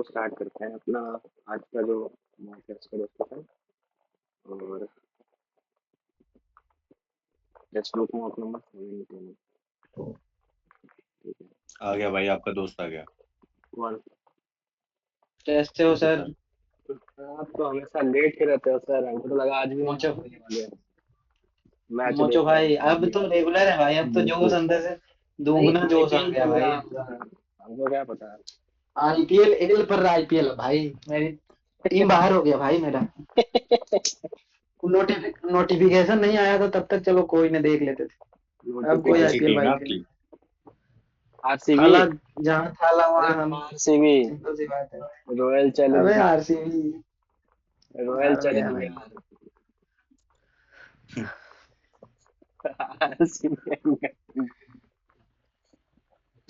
तो स्टार्ट करते हैं अपना आज का जो मॉक टेस्ट का डिस्कशन। और टेक्स्ट बुक मॉक नंबर 17। ठीक है, आ गया भाई, आपका दोस्त आ गया। 1। कैसे हो सर? आप तो हमेशा लेट ही रहते हो सर, हमको तो लगा आज भी मोचो होने वाले हैं। मैच मोचो देख रहे भाई, हैं अब तो रेगुलर है भाई, अब तो जोश अंदर से नहीं, दोगुना जोश आ आईपीएल गया चल भाई। रहा होगा, हमको क्या पता। आईपीएल एल पर आईपीएल भाई, मेरी टीम बाहर हो गया भाई मेरा। नोटिफिकेशन नहीं आया था तब तक चलो कोई नहीं, देख लेते थे। अब कोई कौन सी आईपीएल टीम है वाईपीएल आपकी? आरसीबी। थाला, जहाँ थाला अरे वहाँ हम। आरसीबी, सिंपल सी बात है। रॉयल अबे चैलेंजर्स, आरसीबी रॉयल बाहर हो गया भाई। चैलेंजर्स। आरसीबी।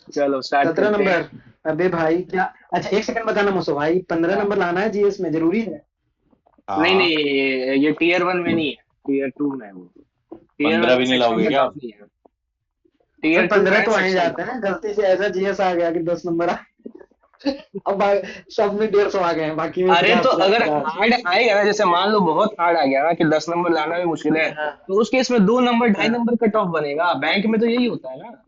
चलो स्टार्ट 17 करते हैं। नंबर। अबे भाई क्या, अच्छा एक सेकंड बताना मुझसे भाई, 15 हाँ। नंबर लाना है जीएस में, जरूरी है? नहीं हाँ, नहीं, ये टीयर 1 में नहीं है, टीयर 2 में है वो। टीयर 1 15 में भी नहीं सेक्शन लाओगे कट क्या ऑफ आप? नहीं है, भाई टीयर 2 में 15 है तो आ ही सेक्शन जाते कट हैं, ऑफ। गलती से ऐसा जीएस आ गया कि 10 नंबर अब भाई सब में 150 आ गए हैं, बाकी में अरे तो 50 अगर 50। हार्ड आएगा ना, जैसे मान लो बहुत हार्ड आ गया ना कि 10 नंबर लाना भी मुश्किल है, हाँ तो उस केस में 2 नंबर ढाई हाँ, नंबर कट ऑफ बनेगा। बैंक में तो यही होता है ना,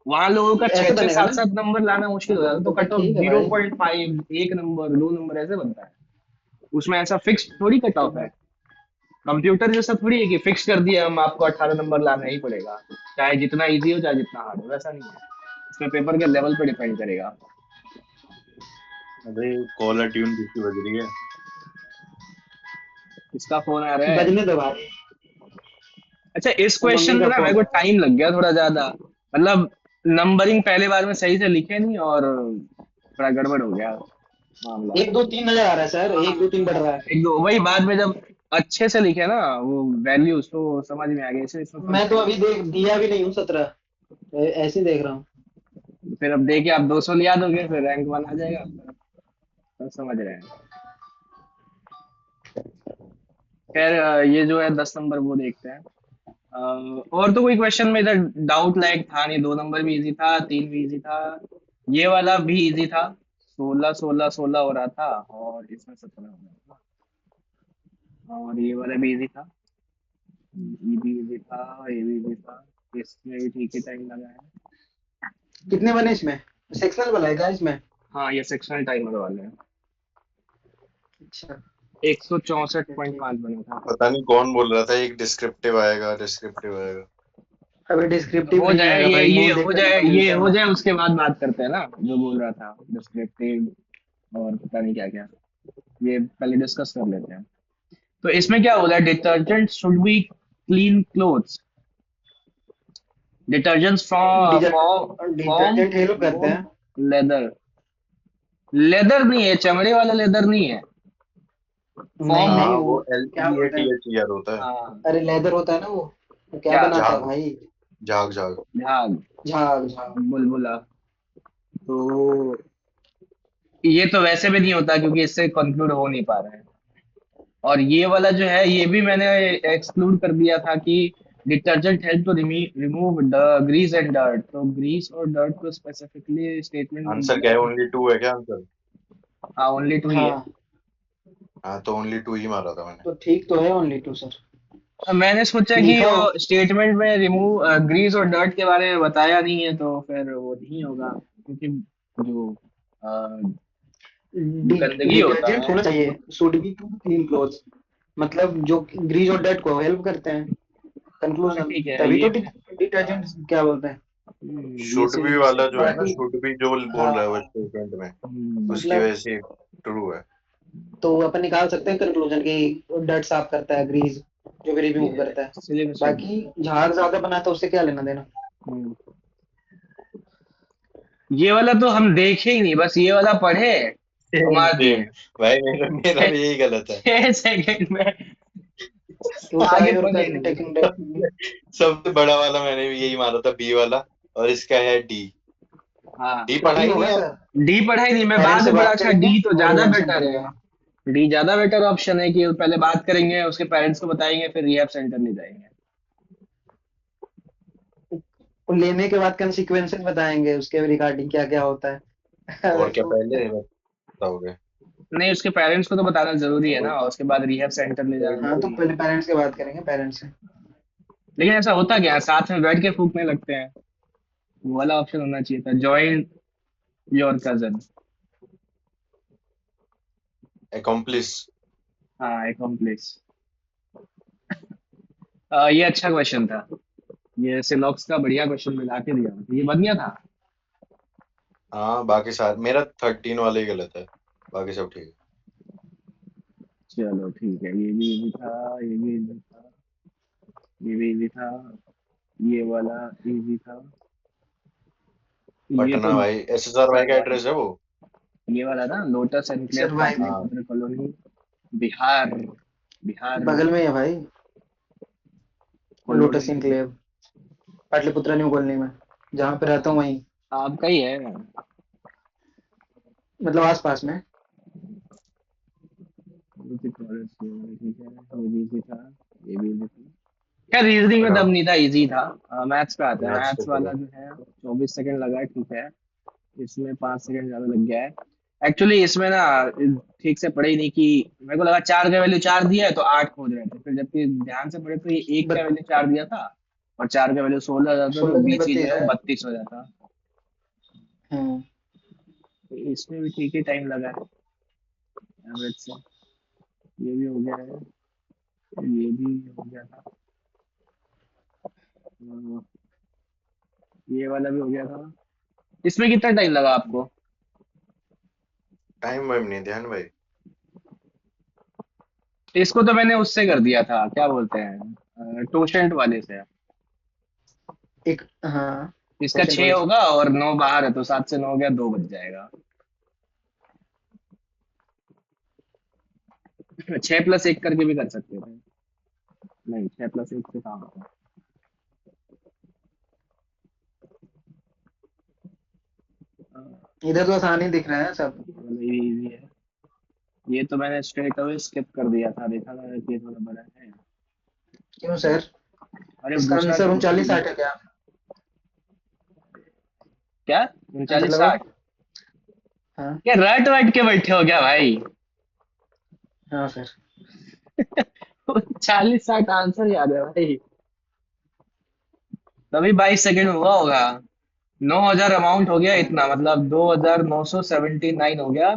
वहां लोगों का छह ऐसे छह बनेगा सात ना? सात नंबर लाना मुश्किल हो जाता है, तो तो कट फिर ऑफ ठीक है जीरो भाई। पॉइंट फाइव 1 नंबर 2 नंबर ऐसे बनता है। उसमें ऐसा फिक्स थोड़ी कट तो ऑफ है। कंप्यूटर जैसा थोड़ी है कि फिक्स कर दिया हम आपको 18 नंबर लाना ही पड़ेगा, चाहे जितना इजी हो चाहे जितना हार्ड हो, वैसा नहीं है। इसमें पेपर के लेवल पे डिपेंड करेगा। अरे कॉलर ट्यून किसकी बज रही है? इसका फोन आ रहा है। बजने दो भाई, अच्छा, इस वो क्वेश्चन मम्मी में का ना मेरे फोन को है। टाइम लग गया थोड़ा ज्यादा, मतलब नंबरिंग पहले बार में सही से लिखे नहीं और थोड़ा गड़बड़ हो गया मामला। 1 2 3 नजर आ रहा है सर, हाँ 1 2 3 बढ़ रहा है। एक दो वही बाद में जब अच्छे से लिखे ना वो वैल्यूज, तो समझ में आ गया, इसलिए इसमें थोड़ा मैं तो टाइम अभी लगा। देख दिया भी नहीं हूँ 17, ऐसे ही देख रहा हूँ। फिर अब देखिए, आप 200 लिया दोगे फिर रैंक 1 आ जाएगा आपका। सब समझ रहे हैं। खैर ये जो है 10 नंबर वो देखते हैं। अ, और तो कोई क्वेश्चन में इधर डाउट लायक था नहीं, 2 नंबर भी इजी था, 3 भी इजी था, ये वाला भी इजी था। 16 16 16 हो रहा था और इसमें 17 हो रहा था, और ये वाला भी इजी था, ये भी इजी था, ये भी इजी था। इसमें भी ठीक ही टाइम लगा है। कितने बने इसमें? सेक्शनल वाला है क्या इसमें? हाँ ये सेक्शनल टाइमर वाले हैं। अच्छा 164.5 बना था। पता नहीं कौन बोल रहा था, एक डिस्क्रिप्टिव आएगा, डिस्क्रिप्टिव आएगा। अभी डिस्क्रिप्टिव हो नहीं जाए आएगा भाई, ये मूड हो देखकर जाए, पता ये मिलता हो है। जाए उसके बाद बात करते हैं ना, जो बोल रहा था डिस्क्रिप्टिव और पता नहीं क्या क्या, ये पहले डिस्कस कर लेते हैं। तो इसमें क्या बोला, detergent should be clean clothes, detergents from from detergent help करते बोन हैं। लेदर। लेदर नहीं है, चमड़े वाला लेदर नहीं है। नहीं फॉर्म हाँ, नहीं, वो वो एल क्या ई ए बोलते टी हैं? एच ई आर होता है। हाँ। अरे लेदर होता है ना वो क्या क्या? बनाता है झाग, भाई? झाग झाग। झाग, झाग झाग। बुलबुला। तो ये तो वैसे भी नहीं होता क्योंकि इससे कंक्लूड हो नहीं पा रहा है। और ये वाला जो है ये भी मैंने एक्सक्लूड कर दिया था कि detergent help to remove grease and dirt, तो ग्रीस और डर्ट को स्पेसिफिकली स्टेटमेंट में आंसर बोला क्या है? ही नहीं। ओनली टू है क्या आंसर? हाँ ओनली टू ही है। हाँ हाँ, तो ओनली टू ही मारा था मैंने। तो ठीक तो है, ओनली 2 सर। अब मैंने सोचा कि लिखा हो। वो स्टेटमेंट में रिमूव ग्रीस और डर्ट के बारे में बताया नहीं है, तो फिर वो नहीं होगा, क्योंकि जो गंदगी होता डिटर्जेंट है। होना चाहिए, should be to clean clothes, मतलब जो ग्रीस और डर्ट को हेल्प करते हैं। हाँ कंक्लूजन ठीक है तभी ये तो है। डिटर्जेंट क्या बोलते हैं। ये शुड बी सही वाला सही जो है है। ना, बाकी शुड बी जो बोल रहा है वो हाँ, स्टेटमेंट में, उसकी मतलब वजह से ट्रू है। तो अपन निकाल सकते हैं कंक्लूजन की, डर्ट साफ करता है ग्रीस, जो भी रिमूव ये करता है। चलिए मैं सही बाकी झाग ज्यादा बनाता है, उससे क्या लेना देना। है। ये वाला तो हम देखे ही नहीं, बस ये वाला पढ़े और सेम मार सेम दिए। भाई, मेरा भी यही गलत है। 6 सेकंड में क्यों आगे साई और पढ़े कैसी नहीं। Taking that? सबसे बड़ा वाला मैंने भी यही मारा था, बी वाला। और इसका है डी। हाँ डी तो पढ़ा डी ही नहीं होगा है। सर। डी पढ़ा ही नहीं, मैं बाद पेरेंट्स से में पढ़ा। बात अच्छा करेंगे डी तो और ज्यादा रिहैब बेटर सेंटर ले है। जाएंगे। डी ज्यादा बेटर ऑप्शन है कि पहले बात करेंगे, उसके पेरेंट्स को बताएंगे, फिर रिहैब सेंटर ले जाएंगे। और लेने के बाद कंसिक्वेंसेस बताएंगे उसके रिगार्डिंग क्या क्या होता है। और क्या तो पहले बताओगे? नहीं, उसके पेरेंट्स को तो बताना जरूरी है ना, उसके बाद रिहैब सेंटर ले जाना हाँ तो जरूरी है। पहले पेरेंट्स की बात करेंगे, पेरेंट्स से। लेकिन ऐसा होता क्या है, साथ में बैठ के फूकने लगते हैं? वो वाला ऑप्शन होना चाहिए था, जॉइन योर कजन। accomplice। हाँ, accomplice। ये अच्छा क्वेश्चन था। ये सिलॉक्स का बढ़िया क्वेश्चन मिला के दिया, ये बन गया था। हाँ बाकी सारे मेरा 13 वाले ही गलत है, बाकी सब ठीक है। चलो ठीक है, ये भी इजी था, ये भी इजी था, ये भी इजी था, ये वाला इजी था, ये तो पटना भाई, SSRY का सर्वाइव। एड्रेस है वो। ये वाला ना, लोटस एनक्लेव सर्वाइव हाँ पाटलिपुत्र कॉलोनी, बिहार। बिहार में। बगल में ही है भाई, कॉलोनी लोटस में। इनक्लेव, पाटलिपुत्रा न्यू कॉलोनी में, जहाँ पे रहता हूँ वहीं, आपका ही है। मतलब आस पास में। ठीक है, ये भी easy था, ये भी easy था। खैर रीजनिंग में दम बताओ। नहीं था, इजी था। मैथ्स पे आते हैं, मैथ्स पे मैथ्स वाला करो। जो है 24 सेकंड लगा है, ठीक है। इसमें 5 सेकंड ज्यादा लग गया है। एक्चुअली इसमें ना ठीक से पढ़े ही नहीं, कि मेरे को लगा 4 का वैल्यू 4 दिया है तो 8 खोज रहे थे, फिर जबकि ध्यान से पढ़े तो ये 1 का बत, वैल्यू 4 दिया था और 4 का वैल्यू 16 हो जाता, तो 16 दूनी बीच ही जो 32 है वो है। 32 हो जाता। हम्म। तो इसमें भी ठीक ही टाइम लगा है, एवरेज से। ये भी हो गया है, ये भी हो गया था, और ये वाला भी हो गया था। इसमें कितना टाइम लगा आपको? टाइम वाइम नहीं ध्यान भाई। इसको तो मैंने उससे कर दिया था, क्या बोलते हैं, टोशेंट वाले से। एक, हाँ, इसका क्वेश्चन 6 वाले से। होगा और 9 बाहर है, तो 7 से 9 हो गया, 2 बच जाएगा। 6 + 1 करके भी कर सकते थे। नहीं, 6 + 1 से काम होता है। इधर तो आसान ही दिख रहा है सब। ये इजी है। ये तो मैंने स्ट्रेट अवे स्किप कर दिया था, देखा था कि ये थोड़ा बड़ा है। क्यों सर? अरे इसका दूसरा आंसर दूसरा 39-60 है क्या? क्या? आंसर 39 60? लगाओ। हाँ। क्या रट वट के बैठे हो क्या भाई? हाँ सर। 40 60 आंसर याद है भाई? तभी 22 सेकंड हुआ होगा। 9,000 अमाउंट हो गया, इतना मतलब 2,979 हो गया।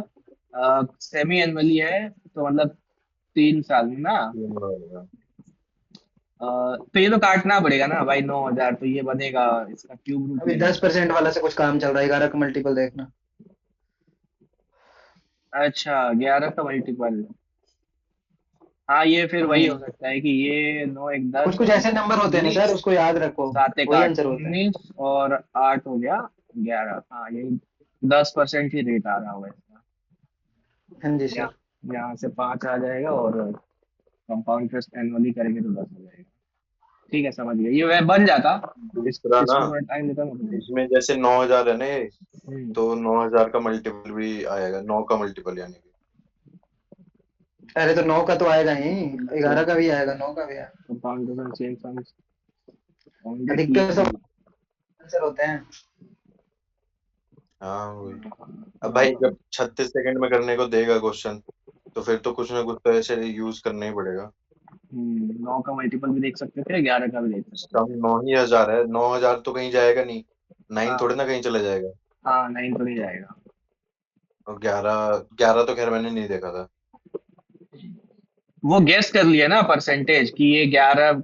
सेमी एनुअली है, तो मतलब 3 साल में ना। तीन बार होगा। तो ये तो काटना पड़ेगा ना भाई, 9,000 तो ये बनेगा, इसका क्यूब रूट अभी लेंगे। 10% वाला से कुछ काम चल रहा है, 11 का मल्टीपल देखना। अच्छा, 11 का मल्टीपल। हाँ, ये फिर वही हो हम्म। सकता है कि ये 9 1 10, कुछ कुछ ऐसे नंबर होते हैं ना सर, 19, उसको याद रखो। 7 1 वही 8 आंसर होता है। 19 और 8 हो गया 11। हाँ, यही 10% ही रेट आ रहा होगा इसका। हाँ जी यहाँ सर। यहाँ से 5 आ जाएगा, और कंपाउंड इंटरेस्ट एनुअली करेंगे तो 10 हो जाएगा। ठीक है, समझ गया, ये वह बन जाता। दूसरा ना, इसमें थोड़ा टाइम लेता ना। इसमें जैसे 9,000 है ना ये, हम्म। तो 9,000 का मल्टीपल भी आएगा, 9 का मल्टीपल यानी कि। अरे तो 9 का तो आएगा ही, तो 11 का भी आएगा, 9 का भी आएगा। Compound interest same sums bounded अधिकतर सब इक्वली। आंसर होते हैं। हाँ वही। अब भाई जब 36 सेकंड में करने को देगा क्वेश्चन, तो फिर तो कुछ ना कुछ तो ऐसे यूज करना ही पड़ेगा। 9 का मल्टीपल भी देख सकते थे, 11 का भी देख सकते कम थे। 9 ही हजार है, 9,000 तो कहीं जाएगा नहीं। 9 थोड़े हाँ। ना कहीं चला जाएगा। हाँ, 9 तो नहीं जाएगा। और 11, 11 तो खैर मैंने नहीं देखा था। वो गेस कर लिया ना परसेंटेज, कि ये 11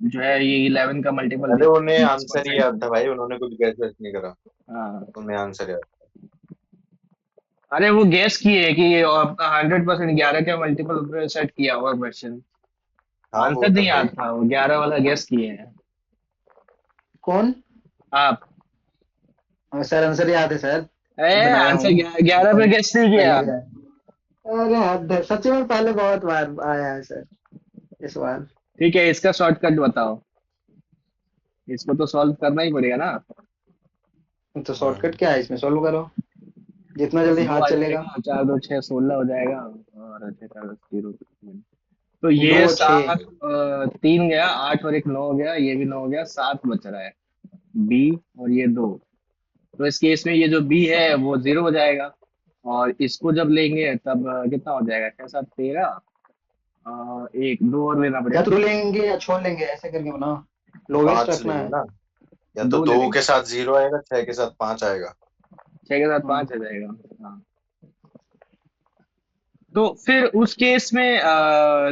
जो है ये 11 का मल्टीपल अरे देगा, उन्हें दस आंसर ही परसेंट याद था भाई, उन्होंने कुछ गैस वैस नहीं करा। हाँ। उन्हें आंसर याद अरे वो गेस किए कि 100% 11 का मल्टीपल सेट किया हुआ क्वेश्चन। था। हाँ आंसर वो तो नहीं है याद ही। था, वो 11 वाला गेस किए हैं कौन? आप। हाँ, सर आंसर याद है सर। बनाया आंसर हूँ। 11 पे गेस नहीं किया। पहले भी आया। अरे हद है, सच में पहले बहुत बार आया है सर, इस बार। ठीक है, इसका शॉर्टकट बताओ। इसको तो सॉल्व करना ही पड़ेगा ना। तो शॉर्टकट हम्म। क्या है इसमें, सोल्व करो जितना जल्दी दो हाथ आ चलेगा। जाएगा, 4 2 6 16 हो जाएगा, और 6 4 10 0। तो दो ये छः 7 3 गया, 8 और 1 9 हो गया, ये भी 9 हो गया, 7 बच रहा है। बी और ये 2। तो इस केस में ये जो बी है वो 0 हो जाएगा। और इसको जब लेंगे तब कितना हो जाएगा, 6 7 13, एक दो और लेना या पड़ेगा। तो लेंगे या छोड़ लेंगे, ऐसे करके बनाओ, लोवेस्ट 5 रखना लेंगे है। ना, या तो दो ले 2 लेंगे, के साथ 0 आएगा, 6 के साथ 5 आएगा। 6 के साथ 5 हाँ, आ जाएगा। हाँ, तो फिर उस केस में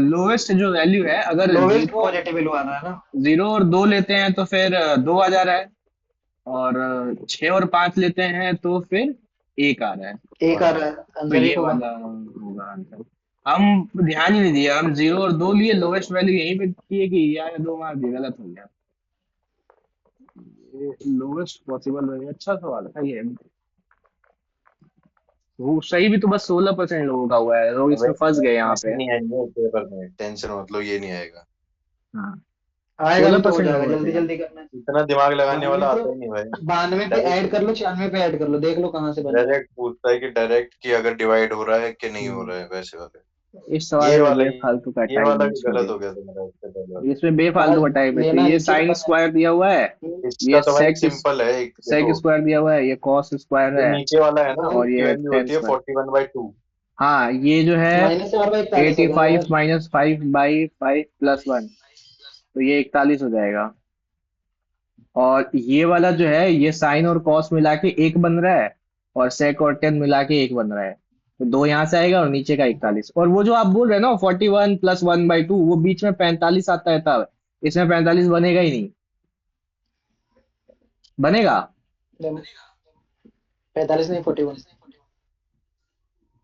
लोवेस्ट जो वैल्यू है, अगर लोवेस्ट जीरो पॉजिटिव वैल्यू आना है ना। जीरो और दो लेते हैं तो फिर 2 आ जा रहा है, और 6 और 5 लेते हैं तो फिर 1 आ रहा है। एक आ रहा है, तो आंसर ये एक होगा। वाला होगा आंसर। हम ध्यान ही नहीं दिया, हम 0 और 2 लिए, लोवेस्ट वैल्यू यहीं पे किए कि यार 2 मार दिया, गलत हो गया। ये लोवेस्ट पॉसिबल वैल्यू, अच्छा सवाल है ये। वो सही भी तो बस 16% लोगों का हुआ है, लोग अबे इसमें फंस गए यहाँ ऐसे पे। नहीं आएंगे पेपर में, टेंशन मत लो, ये नहीं आएगा। हाँ, आएगा सोलह भी तो हो परसेंट जाएगा, लोगों जल्दी थे यार। जल्दी करना है। इतना दिमाग लगाने हाँ, नहीं वाला तो आता ही नहीं भाई। 92 पे ऐड डायरेक्ट कर लो, 96 पे ऐड कर लो, देख लो कहाँ से बन रहा है। डायरेक्ट पूछता है कि डायरेक्ट कि अगर डिवाइड हो रहा है कि नहीं हो हम्म, रहा है, वैसे वाले। इस सवाल ये में वाला बेफालतू का ये टाइम वाला भी वेस्ट हो गलत गया। हो गया तुम्हारा इससे पहले वाला। इसमें बेफालतू आज का टाइम वेस्ट है। लेना ये नीचे साइन रखा स्क्वायर दिया हुआ है, इसका ये तो भाई सेक सिंपल है, एक सेक देखो। स्क्वायर दिया हुआ है, ये कॉस स्क्वायर जो है, नीचे वाला है ना, है। और उसकी ये वैल्यू टेन होती है स्क्वायर। 41/2। हाँ, ये जो है -4/41 हो एटी गया फाइव यार। माइनस 5/5 + 1, तो ये 41 हो जाएगा। और ये वाला जो है, ये साइन और कॉस मिला के एक बन रहा है, और सेक और टेन मिला के एक बन रहा है। तो दो यहाँ से आएगा और नीचे का 41। और वो जो आप बोल रहे हैं ना 41 + 1/2, वो बीच में 45 आता है तब। इसमें 45 बनेगा ही नहीं। बनेगा? 45 नहीं, 41।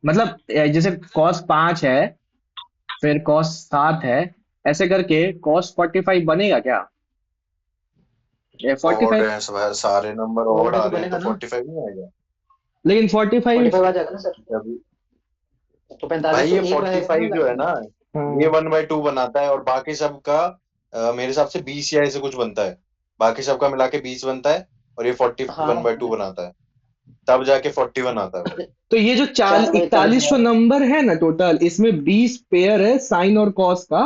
मतलब जैसे cos 5 है, फिर cos 7 है, ऐसे करके cos 45 बनेगा क्या? फोर्टी ऑड फाइव है सारे नंबर ऑड ऑड है आ तो रहे हैं, बनेगा तो ना। 45 नहीं आएगा। लेकिन 45। 45 आ जाएगा ना सर। जब तो 45 भाई तो ये एक रहेगा ना 45 जो है लास्ट में। ना, ये 1/2 बनाता है, और बाकी सबका मेरे हिसाब से 20 या ऐसे कुछ बनता है। बाकी सबका मिला के 20 बनता है, और ये फोर्टी वन हाँ, बाई टू बनाता है। तब जाके 41 आता है भाई। तो ये जो चाल 4/41 41 हुआ। नंबर है ना टोटल, इसमें 20 पेयर है साइन और कॉस का।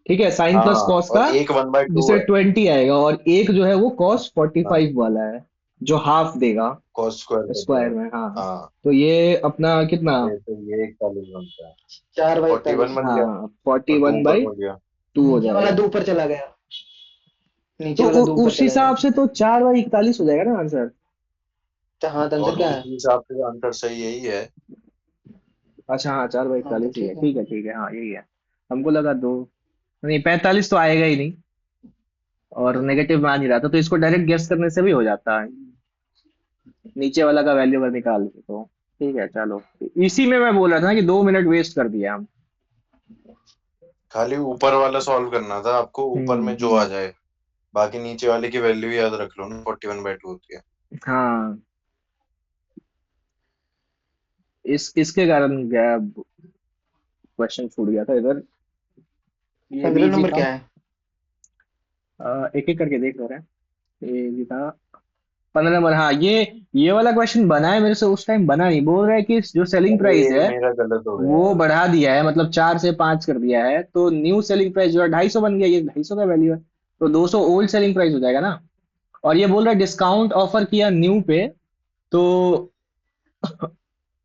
ठीक है, साइन हाँ प्लस हाँ, कॉस और का, एक 1/2 जिससे है। 20 आएगा, और एक जो है वो कॉस फोर्टी हाँ, फाइव वाला है, जो हाफ देगा कॉस स्क्वायर करता स्क्वायर है। में। हाँ, हाँ, तो ये अपना कितना? ये 41 बनता है। 41 4/41। बन गया, हाँ, फोर्टी और 2 वन ऊपर बाई हो गया। टू हो नीचे वाला जाएगा। 2 ऊपर चला गया। नीचे तो वाला 2 ऊपर उस चला हिसाब गया। से तो 4/41 हो जाएगा ना आंसर। तो हाँ, तो आंसर और क्या उस है? हिसाब से आंसर सही यही है। अच्छा, हाँ, चार बाई हाँ, तो इकतालीस ही है। ठीक है। ठीक है, ठीक है, हाँ यही है। हमको लगा दो। नहीं, 45 तो आएगा ही नहीं, और नेगेटिव मान ही रहा था, तो इसको डायरेक्ट गेस करने से भी हो जाता है, नीचे वाला का वैल्यू अगर निकाल के तो। ठीक है, चलो। इसी में मैं बोल रहा था ना कि 2 मिनट वेस्ट कर दिया हम। खाली ऊपर वाला सॉल्व करना था आपको, ऊपर में जो आ हम्म। जाए। बाकी नीचे वाले की वैल्यू याद रख लो ना, 41/2 होती है। हाँ, इसके कारण क्या क्वेश्चन छूट गया था इधर। ये भी 15 इजी नंबर था। क्या है? एक एक करके देख रहे हैं। ये इजी था। 15 नंबर, हाँ, ये वाला क्वेश्चन बना है मेरे से, उस टाइम बना नहीं। बोल रहा है कि जो सेलिंग अरे प्राइस ये है मेरा गलत हो गया वो यार। बढ़ा दिया है, मतलब 4 से 5 कर दिया है, तो न्यू सेलिंग प्राइस जो है 250 बन गया, ये 250 का वैल्यू है, तो 200 ओल्ड सेलिंग प्राइस हो जाएगा ना। और ये बोल रहा है डिस्काउंट ऑफर किया न्यू पे, तो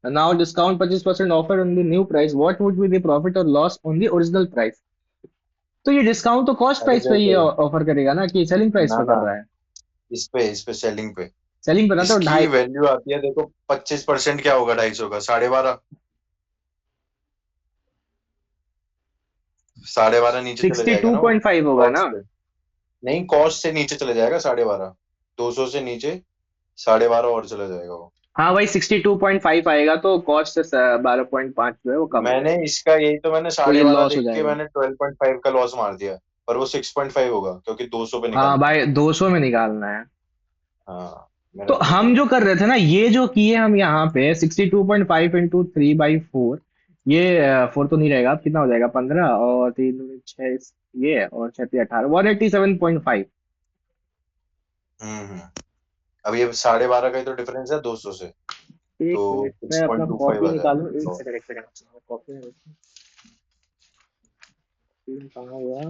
now discount 25% offer on the new price, what would be the profit और loss on the original price. तो ये डिस्काउंट तो कॉस्ट अरे प्राइस पे ही देखो, ऑफर करेगा ना, कि सेलिंग प्राइस ना पे कर ना, रहा है? इस पे सेलिंग पे। सेलिंग पे ना, तो इसकी ढाई वैल्यू आती है देखो, 25% क्या होगा 250 का, 12.5। 12.5 नीचे चले सिक्सटी जाएगा टू ना वो, पॉइंट फाइव होगा ना? कॉस्ट से। नहीं, कॉस्ट से नीचे चले जाएगा 12.5। 200 से नीचे 12.5 और चला जाएगा वो। हाँ भाई, 62.5 आएगा, तो कॉस्ट से 12.5 जो है वो कम हो मैंने जाएगा, इसका यही तो मैंने तो ये 12.5 लॉस हो देख के जाएगा। मैंने 12.5 का लॉस मार दिया। पर वो 6.5 होगा, क्योंकि 200 पे हाँ निकालना है। भाई, 200 में निकालना है। हाँ, तो मेरा गलत हो हम जो गया। कर रहे थे ना, ये जो किए हम यहाँ पे 62.5 इंटू 3/4, ये 4 तो नहीं रहेगा, अब कितना हो जाएगा, 15 और 3 6, ये और 6 18, 187.5। हम्म। अब ये 12.5 का ही तो डिफरेंस है 200 से। एक तो मिनट सिक्स मैं अपना पॉइंट टू फाइव कॉपी आ निकालूं, एक जाएगा। सेकंड, एक सेकंड, कॉपी कहाँ हुआ?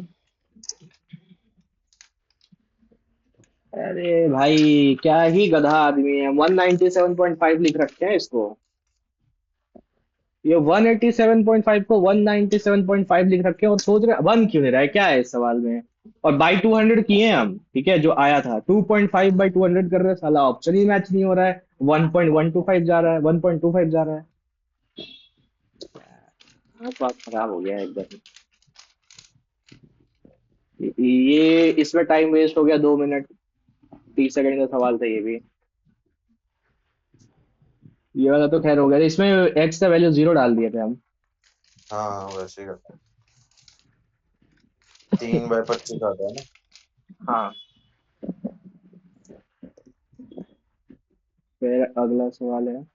अरे भाई, क्या ही गधा आदमी है, 197.5 लिख रखे हैं इसको। ये 187.5 को 197.5 लिख रखे हैं और सोच रहे वन क्यों नहीं रहा है, क्या है इस सवाल में। और बाई 200 किए हैं हम, ठीक है, जो आया था 2.5 बाई 200 कर रहे हैं, साला ऑप्शन ही मैच नहीं हो रहा है। 1.125 जा रहा है, 1.25 जा रहा है। हाँ, बात खराब हो गया है एकदम। ये इसमें टाइम वेस्ट हो गया, 2 मिनट 30 सेकंड का सवाल था ये भी। ये वाला तो खैर हो गया, इसमें एक्स का वैल्यू 0 डाल दिए थे हम। हाँ वैसे ही करते हैं। 3/25 आता है ना। हाँ। फिर अगला सवाल है,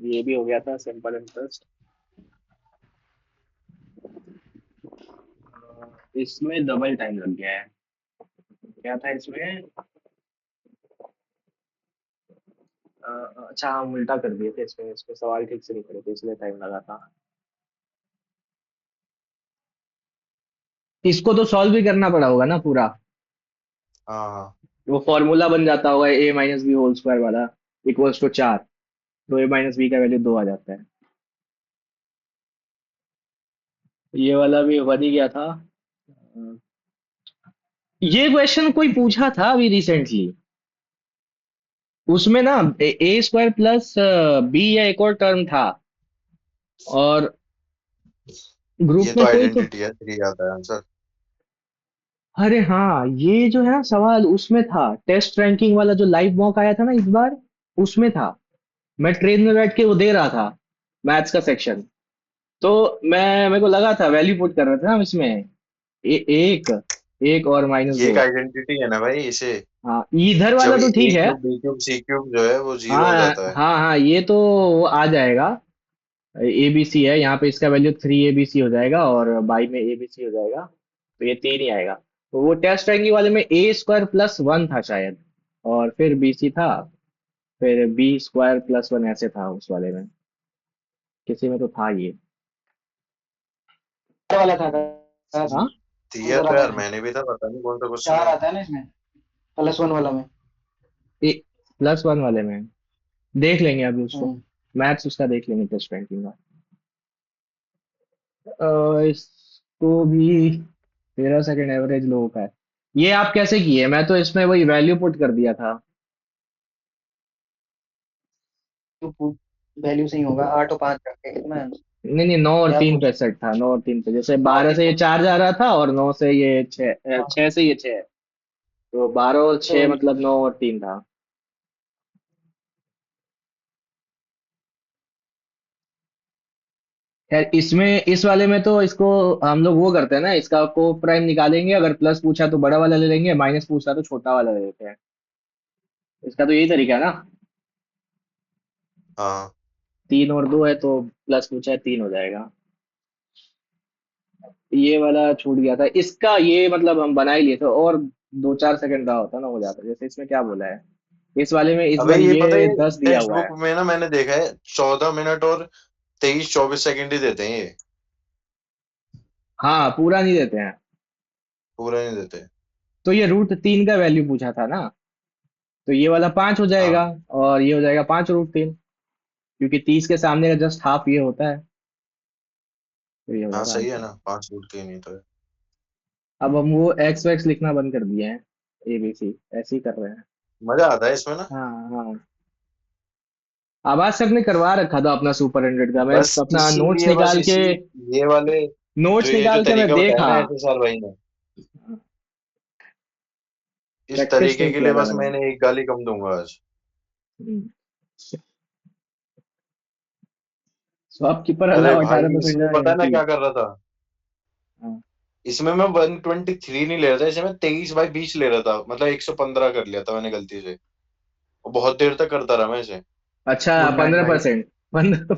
ये भी हो गया था, सिंपल इंटरेस्ट। इसमें डबल टाइम लग गया है। क्या था इसमें? अच्छा, हम उल्टा कर दिए थे इसमें, इसमें सवाल ठीक से नहीं करे थे इसलिए टाइम लगा था। इसको तो सॉल्व भी करना पड़ा होगा ना पूरा। हाँ हाँ। वो फॉर्मूला बन जाता होगा a-b होल स्क्वायर वाला, इक्वल्स टू 4। तो a-b का वैल्यू 2 आ जाता है। ये वाला भी बन ही गया था। ये क्वेश्चन कोई पूछा था अभी रिसेंटली, उसमें ना ए स्क्वायर प्लस बी या एक और टर्म था, और ग्रुप ये तो में कोई तो। आइडेंटिटी है, 3 आता है आंसर। अरे हाँ, ये जो है ना सवाल उसमें था, टेस्ट रैंकिंग वाला जो लाइव मॉक आया था ना इस बार, उसमें था। मैं ट्रेन में बैठ के वो दे रहा था, मैथ्स का सेक्शन। तो मेरे को लगा था, वैल्यू पुट कर रहे थे हम इसमें, एक एक और माइनस ये एक दो। आइडेंटिटी है ना भाई इसे। हाँ, इधर वाला जब तो ठीक ए है। Cube B cube C cube जो है वो 0 हो हाँ जाता है। हाँ हाँ, ये तो वो आ जाएगा। ए बी सी है यहाँ पे, इसका वैल्यू 3 ABC हो जाएगा और बाई में ABC हो जाएगा, तो ये 3 ही आएगा। तो वो टेस्ट रैंकिंग वाले में a² + 1 था शायद, और फिर BC था, फिर b² + 1 ऐसे था उस वाले में, किसी में तो था ये। चार वाला था हाँ, दिया आंसर तो आता यार है। मैंने भी था, पता नहीं कौन सा क्वेश्चन चार है। आता है ना इसमें, +1 वाला में। A+1 वाले में देख लेंगे अभी उसको, हम्म। मैथ्स उसका देख लेंगे टेस्ट रैंकिंग का। इसको भी 13 सेकंड एवरेज लोगों का है। ये आप कैसे किए? मैं तो इसमें वही वैल्यू पुट कर दिया था। तो वैल्यू सही होगा, 8 और 5 करके कितना है? नहीं नहीं, 9 और 3 क्या पे सेट था, 9 और 3 पे, जैसे नौ 12 तीन से ये को। 4 जा रहा था और 9 से ये 6, हाँ, 6 से ये 6, तो 12 और 6 तो मतलब 9 और 3 था। खैर, इसमें इस वाले में तो इसको हम लोग वो करते हैं ना, इसका को प्राइम निकालेंगे, अगर प्लस पूछा तो बड़ा वाला ले लेंगे, माइनस पूछा तो छोटा वाला ले लेते हैं। इसका तो यही तरीका है ना। हाँ 3 और 2 है तो प्लस पूछा है 3 हो जाएगा। ये वाला छूट गया था इसका, ये मतलब हम बना ही लिए थे, और 2-4 सेकंड रहा होता ना हो जाता, जैसे इसमें क्या बोला है, इस वाले में इस अबे बार ये पता ये है, 10 दिया टेक्स्ट हुआ बुक है। में ना मैंने देखा है 14 मिनट और 23-24 सेकंड ही देते हैं ये। हाँ, पूरा नहीं देते हैं। पूरा नहीं देते। तो ये √3 का वैल्यू पूछा था ना, तो ये वाला 5 हो जाएगा, हाँ और ये हो जाएगा 5√3, क्योंकि 30 के सामने का जस्ट हाफ ये होता है, तो ये हो हाँ जाएगा सही है आंसर। ना, 5 रूट 3 ही तो है। अब हम वो एक्स वैक्स लिखना बंद कर दिए हैं, ABC ऐसे ही कर रहे हैं। मजा आता है इसमें ना। हाँ हाँ। आवाज सर ने करवा रखा था अपना सुपर 100 का, मैं बस अपना इसीलिए बस इसी ये वाले नोट्स ये जो निकाल के मैं तरीका बताया देखा। ना SSR भाई ने, इस प्रैक्टिस तरीके नहीं के किया लिए था बस मैंने। मैंने एक गाली कम दूंगा आज। स्वैप कीपर अरे अलाउ भाई 18% इसमें पता है मैं एंटी। क्या कर रहा था। इसमें मैं 123 नहीं ले रहा था, इसमें मैं 23/20 ले रहा था, मतलब 115 कर लिया था मैंने गलती से। और बहुत देर तक करता रहा मैं इसे। अच्छा, गुड नाइट पंद्रह भाई। परसेंट 15।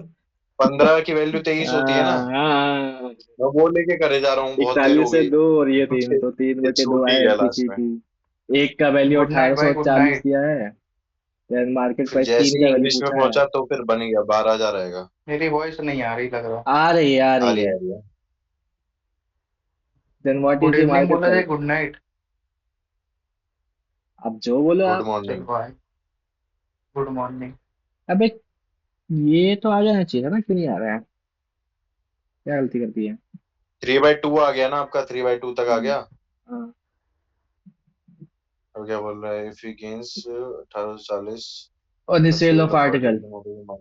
15 की वैल्यू 23 होती है ना। हाँ, मैं वो लेके करे जा रहा हूँ, बहुत देर 41 हो से गई। 2 और ये 3, मुझे तो तीन ये बटे दो छूट ही आया गया लास्ट में। एमपीसीटी। एक का वैल्यू गुड नाइट अठारह भाई, सौ गुड चालीस नाइट। दिया है। देन मार्केट फिर प्राइस जैसे 3 ही का वैल्यू इंग्लिश में पूछा है। पहुंचा तो फिर बन गया, 12,000 आएगा। मेरी वॉइस नहीं आ रही लग रहा। आ रही है, आ आ रही रही है। आ रही है। Then what good is the evening market बोला जाए, प्राइस? Good night. अब जो बोलो गुड आप। चल मॉर्निंग। भाई, गुड मॉर्निंग। अबे, ये तो आ जाना चाहिए था ना, क्यों नहीं आ रहा है? क्या गलती कर दी है? 3/2 आ गया ना आपका, 3/2 तक आ हम्म, गया। हाँ। अब क्या बोल रहा है, इफ ही गेन्स 1840 और the the sale sale of of article. Article.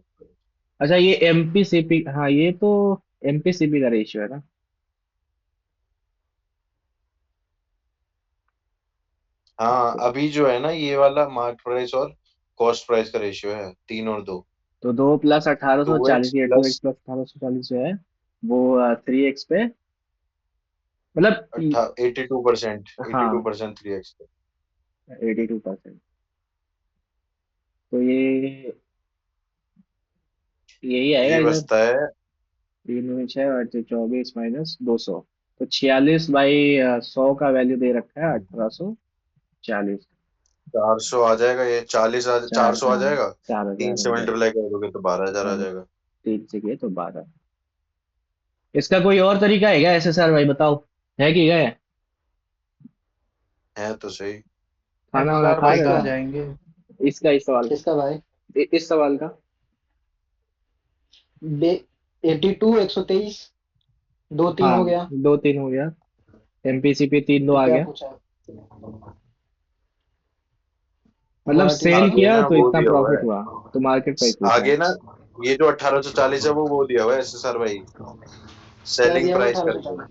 अच्छा, ये एमपीसीपी, हाँ ये तो एमपीसीपी का रेशियो है ना। हाँ, तो, अभी जो है ना ये वाला मार्केट प्राइस और कॉस्ट प्राइस का रेशियो है 3 और 2। तो 2 + 1840, 2x या टू प्लस एक्स प्लस 1840 जो है वो 3x पे, मतलब 82%, हाँ 82% 3x। 82%। तो ये यही आएगा ये इधर। बचता है 3×6 = 24 -200। तो 46/100 का वैल्यू दे रखा है 1840। 400 आ जाएगा, ये 4 सौ आ हाँ, जाएगा। 4000 तीन हो से जाएगा। मल्टीप्लाई कर दोगे तो 12,000 आ हाँ, जाएगा। 3 से किए तो 12। इसका कोई और तरीका है क्या एसएसआर भाई, बताओ। है कि गए? है तो सही। खाना वाना एसएसआर खा भाई रहे किसका? कहाँ हो? जाएंगे? इसका, इस सवाल का, किसका भाई? इस सवाल का। बे 82, 123, 2 3 हो हाँ, गया। 2 3 हो गया। एमपीसीपी 3 2 तो आ क्या गया। पूछा? मतलब व्हाट इज सेल द आगे किया ना तो वो इतना दिया हुआ प्रॉफिट है, हुआ। तो मार्केट प्राइस पूछा है। आगे ना ये जो 1840 है वो दिया हुआ है एसएसआर भाई, क्या सेलिंग दिया हुआ प्राइस करके। 1840?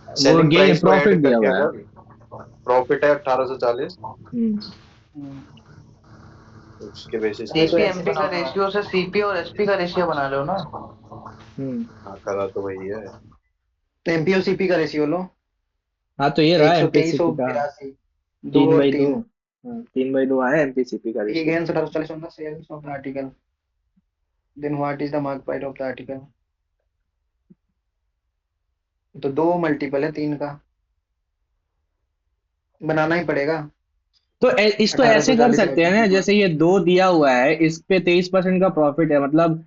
वो सेलिंग गेन प्राइस को ऐड प्रॉफिट दिया करके हुआ है। अगर प्रॉफिट है 1840, हम्म। तो उसके बेसिस पे। हाँ तो सीपी ऐसे एमपी का बनाना है। रेशियो से सीपी और एसपी का रेशियो बना लो ना। हम्म। हाँ, करा तो वही है। तो एमपी और सीपी का रेशियो लो। हाँ, तो ये रहा 123 एमपीसीपी और का। 82, 2 तीन और बाई दो 3। हाँ, 3/2 आया एमपीसीपी का ये ratio. Gain 1840 on the sales of the article. Then what is the mark price of the article? तो 2 मल्टीपल है 3 का, बनाना ही पड़ेगा। तो इसको ऐसे कर 1840 बाई सकते हैं ना, 3। जैसे ये 2 दिया हुआ है, इस पे 23% का प्रॉफिट है, मतलब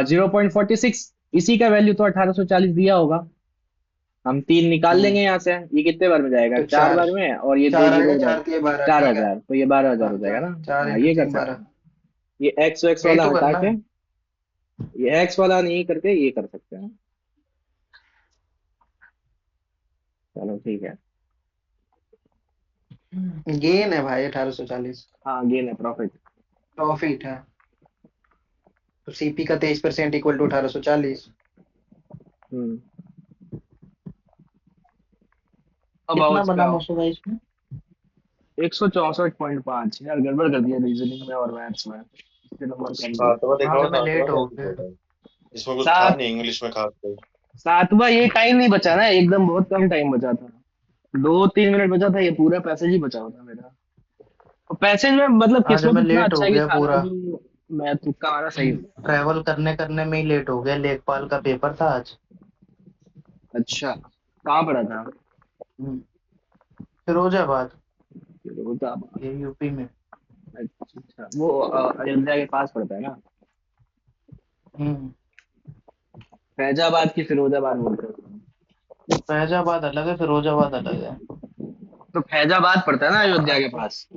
0.46। इसी का वैल्यू तो 1840 दिया होगा। हम 3 निकाल लेंगे यहाँ से। ये कितने बार में जाएगा? तो 4 चार, बार में, और ये दो 4 आ जीरो गए, उधर। 4 × 3 = 12, चार ठीक है। हजार तो ये 12,000 हाँ हो जाएगा 4, ना। 4 हाँ, इंटू ये कर तीन सकते 12। हैं। ये एक्स वैक्स यही वाला तो हटा करना के, है। ये एक्स वाला नहीं करके ये कर सकते हैं। चलो ठीक है। गेन है भाई 1840, हाँ, गेन है, प्रॉफिट। प्रॉफिट है। तो सीपी का 23% इक्वल टू 1840। हम्म। अब आओ कितना इस पे बना आओ। मसू भाई इसमें? 164.5 यार, गड़बड़ कर दिया रीजनिंग में और मैथ्स में, इसके नंबर कम दिए। सातवां दिखाओ, आगे में सातवां लेट हो कैसे गए। होता है। इसमें कुछ था सात नहीं इंग्लिश में खास कर। 7वां, ये टाइम नहीं बचा ना एकदम, बहुत कम टाइम बचा था। 2 3 मिनट बचा था, ये पूरा पैसेज ही बचा होता मेरा। और पैसेज में मतलब आज किस्मत में इतना लेट अच्छा हो है कि गया था ना, पूरा। जो मैं तुक्का मारा सही हो गया। ट्रैवल करने करने में ही लेट हो गया, लेखपाल का पेपर था आज। अच्छा, कहाँ पड़ा था? हम्म, फिरोजाबाद, फिरोजाबाद। ये यूपी में। अच्छा, वो अयोध्या के पास पड़ता है ना। हम्म। फैजाबाद की फिरोजाबाद बोलते हैं। फैजाबाद अलग है, फिरोजाबाद अलग है। तो फैजाबाद पड़ता है ना अयोध्या के पास।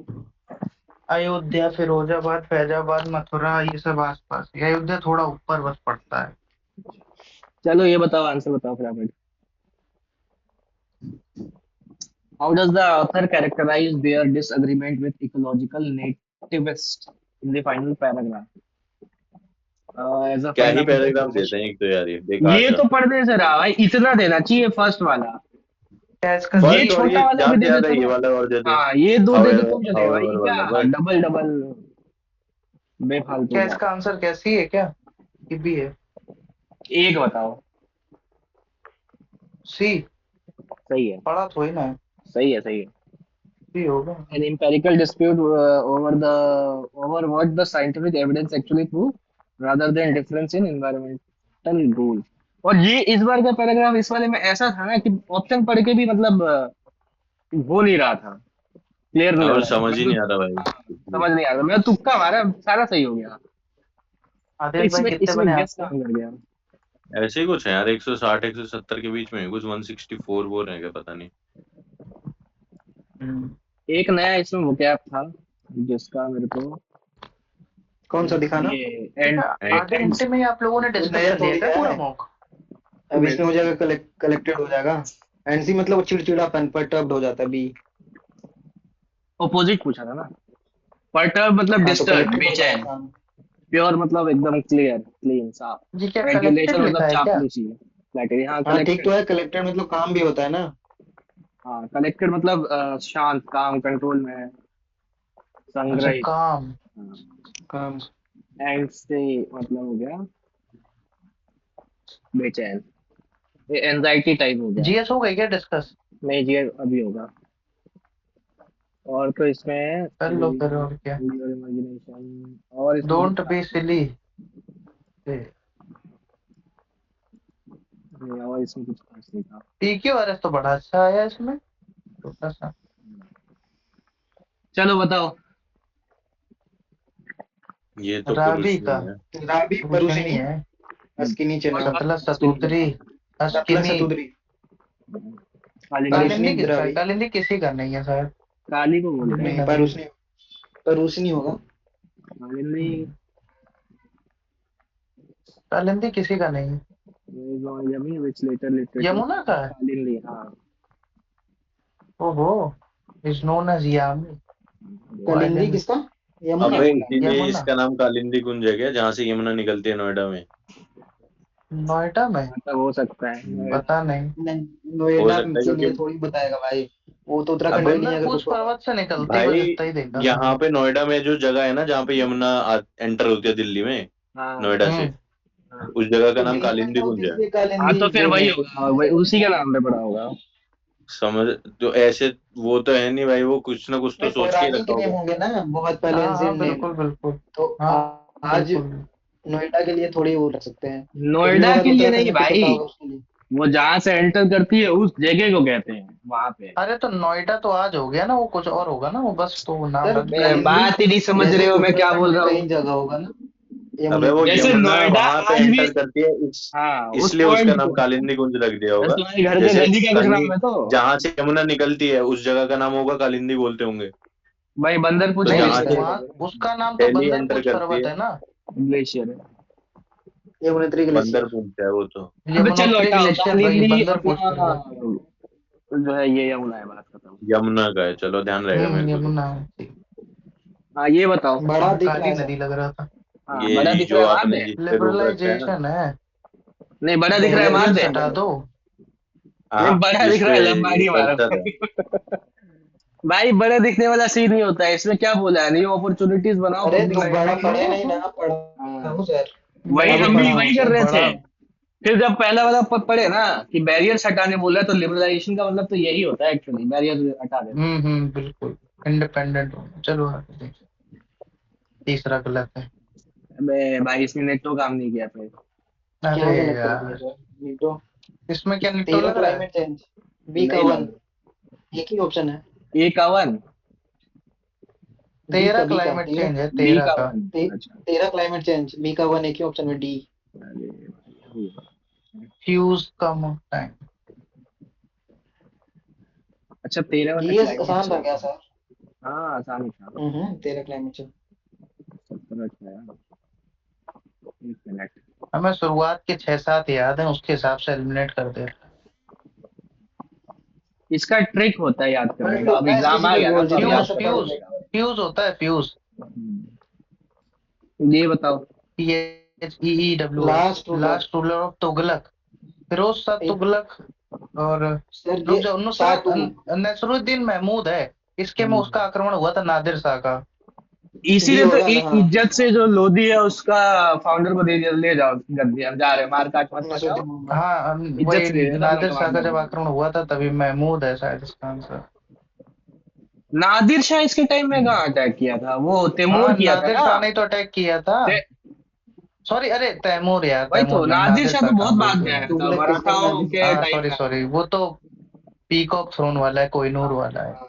अयोध्या, फिरोजाबाद, फैजाबाद, मथुरा, ये सब आसपास। ये अयोध्या थोड़ा ऊपर बस पड़ता है। चलो ये बताओ, आंसर बताओ फटाफट। How does the author characterize their disagreement with ecological nativists in the final paragraph? As a क्या ही fundamental पैराग्राफ देते position. हैं, एक तो यार ये बेकार ये सा। तो पढ़ने से रहा भाई, इतना देना चाहिए फर्स्ट वाला। क्या इसका ये सी फर्स्ट है और ये छोटा वाला भी याद दे याद देते है, ये तो। वाला और दे दो। हाँ, ये दो दे दे हाउएवर तो चलेगा भाई, हाउएवर क्या वाला बट। डबल डबल बेफालतू क्या का। इसका आंसर क्या सी है क्या? कि बी है? एक बताओ। सी। सही है, पढ़ा थोड़ी ना है। सही है, सही है। सी होगा। An empirical dispute over what the scientific evidence actually prove, rather than difference in environmental rules. और ये इस बार का पैराग्राफ इस वाले में ऐसा था ना कि ऑप्शन पढ़ के भी मतलब हो नहीं रहा था, क्लियर नहीं लग और रहा था। समझ मैं ही तो नहीं आ रहा भाई कुछ भी। समझ नहीं आ रहा, मैं तुक्का मारा, सारा सही हो गया। तो आदेश भाई इसमें कितने इसमें बने गेस आपके? काम कर गया। ऐसे ही कुछ है यार, 160 170 के बीच में है, कुछ 164 बोल रहे हैं क्या, पता नहीं। हम्म। एक नया इसमें vocab था, जिसका मेरे को कौन सा दिखाना? ये तो एंड क्या एंड आधे एंड घंटे में ही आप लोगों ने वो डिस्कस नया कर लिया थोड़ी क्या है। पूरा मॉक? अब इसमें हो जाएगा कलेक्टेड हो जाएगा। एनसी मतलब चिड़चिड़ापन, परटर्ब्ड हो जाता है बी। ऑपोजिट पूछा था ना। परटर्ब मतलब हाँ तो डिस्टर्ब, कलेक्टेड होगा बेचैन। आसान। प्योर मतलब एकदम क्लियर, क्लीन, साफ। जी क्या कलेक्टेड रेगुलेशन मतलब लिखा है क्या? चापलूसी, फ्लैटरी। हाँ हाँ ठीक कलेक्टेड। तो है, कलेक्टेड मतलब काम भी होता है ना। हाँ कलेक्टेड मतलब शांत, काम, कंट्रोल में है, अच्छा संग्रहित। काम। काम। एंड से मतलब हो गया बेचैन, ये एंजाइटी टाइप हो गया। जीएस हो गई क्या डिस्कस? नहीं जी, अभी होगा। और तो इसमें कर लो फिर, और क्या। इमेजिनेशन, और इसमें कुछ डोंट था बी सिली। नहीं, और इसमें कुछ खास नहीं था। पीक्यूआरएस तो बड़ा अच्छा आया इसमें, छोटा सा। चलो बताओ। ये तो राबी का पुरुष है। राबी रोशनी परुशिनी, है। अस्किनी चेना, सतलज स्किनी सतुतरी, चना, सतलज अस्किनी। सतुद्री, कालिंदी। परुशनी कालिंदी किसका है? द्रवी। कालिंदी किसी का नहीं है शायद। काली को बोल रहे कालिंदी हैं। नहीं नदी। परुशनी, परुशनी होगा। कालिंदी हम्म, कालिंदी किसी का नहीं है। is on Yami, which later literature Yamuna called का है। कालिंदी। हाँ। ओहो, इज नोन एज यामी। कलिंदी कालिंदी। किसका? यमुना। अबे इसीलिए यमुना। इसका नाम कालिंदी कुंज है क्या, जहाँ से यमुना निकलती है नोएडा में। नोएडा में? मतलब हो सकता है हम्म, पता नहीं। नहीं, हो नोएडा सकता है के लिए क्योंकि थोड़ी बताएगा भाई, वो तो उत्तराखंड अबे में नहीं है अगर बंदरपूछ कुछ होगा। पर्वत से निकलती है, बस भाई, इतना ही देखा मैंने। यहाँ पे नोएडा में जो जगह है ना जहाँ पे यमुना एंटर होती है दिल्ली में, हाँ। नोएडा से, हम्म। हाँ। उस जगह का तो नाम दिल्ली में कालिंदी एंटर होती कुंज है है। इसलिए हाँ कालिंदी तो फिर बोल रहे वही हैं। होगा, वही उसी के नाम पे पड़ा होगा। समझ, तो ऐसे वो तो है नहीं भाई, वो कुछ ना कुछ तो नहीं सोच के ही पौराणिक रखा नेम होगा। होंगे ना, बहुत पहले हाँ हाँ एंशिएंट नेम बिल्कुल है। बिल्कुल। तो हाँ आज बिल्कुल। नोएडा के लिए थोड़ी वो रख सकते हैं। कुछ भी नोएडा होगा के तो लिए उत्तराखंड नहीं में टिकट भाई, होगा उसके लिए। वो जहाँ से एंटर करती है उस जगह को कहते हैं वहां पे। अरे तो नोएडा तो आज हो गया ना, वो कुछ और होगा ना, वो बस तो वो नाम सर रख दिया। मैं कालिंदी बात ही नहीं समझ रहे जैसे हो मैं क्या उत्तराखंड बोल में रहा हूँ। कहीं जगह होगा ना, अबे यमुना वो जैसे यमुना नोएडा वहां पे आज भी। एंटर करती है हाँ उस इसलिए उसका पॉइंट नाम को। कालिंदी कुंज रख दिया बस होगा। तुम्हारे घर के जैसे गली का कुछ कहीं नाम है तो। जहां से यमुना निकलती है उस जगह का नाम होगा कालिंदी बोलते होंगे। भाई बंदरपुर तो नहीं जहां नहीं से नहीं वहां नहीं, उसका नाम तो दिल्ली एंटर बंदरपूछ करती पर्वत है, है ना। ग्लेशियर है। यमुनेत्री बंदर ग्लेशियर। पुंछ है वो तो। अब चलो यमुनोत्री हटाओ, ग्लेशियर भाई, कालिंदी बंदरपूछ अपना पर्वत। जो है ये यमुना है, बात खत्म। यमुना का है, चलो ध्यान रहेगा मेरे को तो। यमुना। हाँ ये बताओ। बड़ा दिख रहा काली है सर। नदी लग रहा था। हाँ ये बड़ा जी दिख रहा जो है मार आपने दे। जिस पे रोक रखा है ना, लिबरलाइजेशन है। नहीं बड़ा दिख रहा है मार बैरियर्स दे। हटा हटा दो। दो। नहीं हाँ बड़ा जिस दिख रहा पे है ये लंबाई मारो। कल्चर है। भाई बड़ा दिखने वाला सीन नहीं होता है इसमें, क्या बोला है, न्यू अपॉर्चुनिटीज बनाओ अरे तो पब्लिक बड़ा लाइब्रेरी पढ़े नहीं में। ना, पढ़ा हाँ हूँ सर। वही बड़ा भी हम भी पढ़ा हूँ वही कर सर। रहे थे। बड़ा। फिर जब पहला वाला पढ़े ना कि बैरियर हटाने बोला तो लिबरलाइजेशन का मतलब तो यही होता है एक्चुअली, बैरियर हटा देना। बिल्कुल। इंडिपेंडेंट होना, चलो आगे देखिए। तीसरा गलत है। अबे भाई इसने नेट तो काम नहीं किया फिर। अरे क्या गलत कर दिया यार, सर? ये तो इसमें क्या निट्टो तेरह लग रहा है? क्लाइमेट चेंज, बी का नहीं वन, लगा। एक ही ऑप्शन है। 51। बी का, तेरह बी का क्लाइमेट तेरह, चेंज है, बी तेरह का का। 1। अच्छा। तेरह क्लाइमेट चेंज, बी का वन एक ही ऑप्शन में, डी। अरे भाई, फ्यूज कम टाइम। अच्छा 13 वाला जीएस क्लाइमेट आसान था चेंज। क्या सर? हाँ आसान ही था। तेरह क्लाइमेट चेंज। 17 का यार, एक मिनट। हमें शुरुआत के 6-7 याद है, उसके हिसाब से एलिमिनेट कर दे। इसका ट्रिक होता है याद करने हर्ट का, अब होता है इसके एग्जाम आ सीधे गया ना गोल, तो अब जितना याद फ्यूज सट्टा करना फ्यूज पड़ेगा। फ्यूज होता है, फ्यूज। ये बताओ। PHEEWS, last ruler. Last ruler of Tughlaq. Firoz Shah Tughlaq. और सर रुक ये जाओ, शाह नुसरत टू। नसरुद्दीन महमूद है। इसके में उसका आक्रमण हुआ था नादिर शाह का। डी इसीलिए तो होगा ना, एक हाँ। इज्जत से जो लोधी है उसका फाउंडर को दे दिया, ले जाओ गद्दी, हम जा रहे हैं, मार काट मत मचाओ। नसरुद्दीन मोहम्मद। हाँ इज्जत वही से दे दिया था अपना नादिर शाह का कमांडर जब को। आक्रमण हुआ था तभी महमूद है शायद इसका आंसर। नादिर शाह इसके टाइम में कहाँ अटैक किया था, वो तैमूर हाँ किया था नादिर ना। शाह ने तो अटैक किया था। ते, सॉरी, अरे तैमूर यार, वही तो तैमूर नहीं, नादिर नादिर शाह तो शाह बहुत कहाँ, बाद में बिल्कुल आया नहीं। था, तुगलक किसका है, मराठाओं नादिर? के हाँ टाइम सॉरी में आया सॉरी, था। वो तो पीकॉक थ्रोन वाला है, कोहिनूर हाँ, वाला है। हाँ।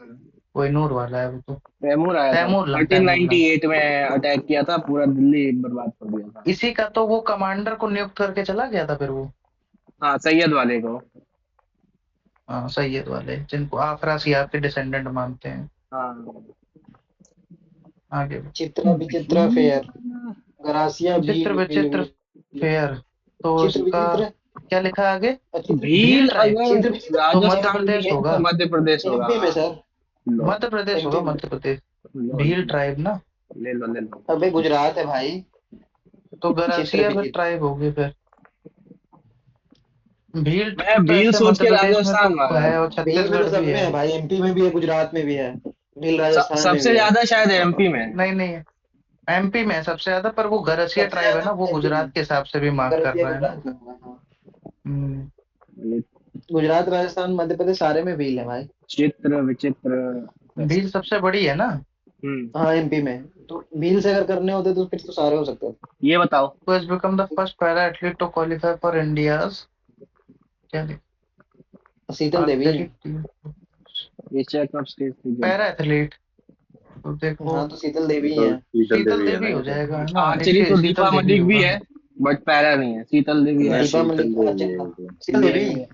कोहिनूर वाला है वो तो। तैमूर आया था, तैमूर नाम। 1398 में अटैक किया था, पूरा दिल्ली बर्बाद कर दिया था। इसी का तो वो कमांडर को नियुक्त करके चला गया था फिर वो। हाँ सैयद वाले को। हाँ सैयद वाले, जिनको आफरा सियाब के डिसेंडेंट मानते हैं। हाँ। आगे। चित्रा विचित्रा फेयर, गरासिया चित्र भील विचित्र बिलविल, फेयर। तो चित्र इसका विचित्र क्या लिखा है आगे? अच्छा, भील ट्राइब। अगर चित्र तो राजस्थान मध्य में प्रदेश है होगा, तो मध्य प्रदेश होगा। एमपी में सर, लो मध्य प्रदेश होगा, एमपी में। मध्य प्रदेश। लो भील ट्राइब ना, ले लो ले लो। अबे गुजरात है भाई, तो गरासिया भी चित्रबीर। ट्राइब होगी फिर। भील मैं ट्राइब तो भील ऐसे सोच मध्य के प्रदेश में तो राजस्थान मांगा है और था। भील में तो छत्तीसगढ़ सब भी में है। है भाई, एमपी में भी है, गुजरात में भी है, भील राजस्थान में सबसे भी है। ज्यादा शायद एमपी में है। नहीं नहीं, एमपी में है सबसे ज्यादा, पर वो गरसिया सबसे ट्राइब है ना, ज्यादा वो एमपी गुजरात में, के हिसाब से भी मार्क कर गलतियां रहा है ना। गुजरात में होगा, हाँ। हम्म, ये गुजरात, राजस्थान, मध्य प्रदेश सारे में भील है भाई। चित्र विचित्र। भील सबसे बड़ी है ना। हाँ एमपी में, तो भील से अगर करने होते तो फिर तो सारे हो सकते थे। ये बताओ। who has become the first para athlete to qualify for India's क्या शीतल देवी है। athletic team? Asia cup stage para athlete, तो देखो हाँ तो शीतल देवी ही तो है। शीतल शीतल देवी है ना देवी ये हो तो। जाएगा है ना, आर्चरी इसलिए तो शीतल दीपा देवी मलिक भी होगा। है, बट पैरा नहीं है। शीतल देवी ना है। दीपा शीतल मलिक, देवी है अच्छा ये तो। शीतल देवी।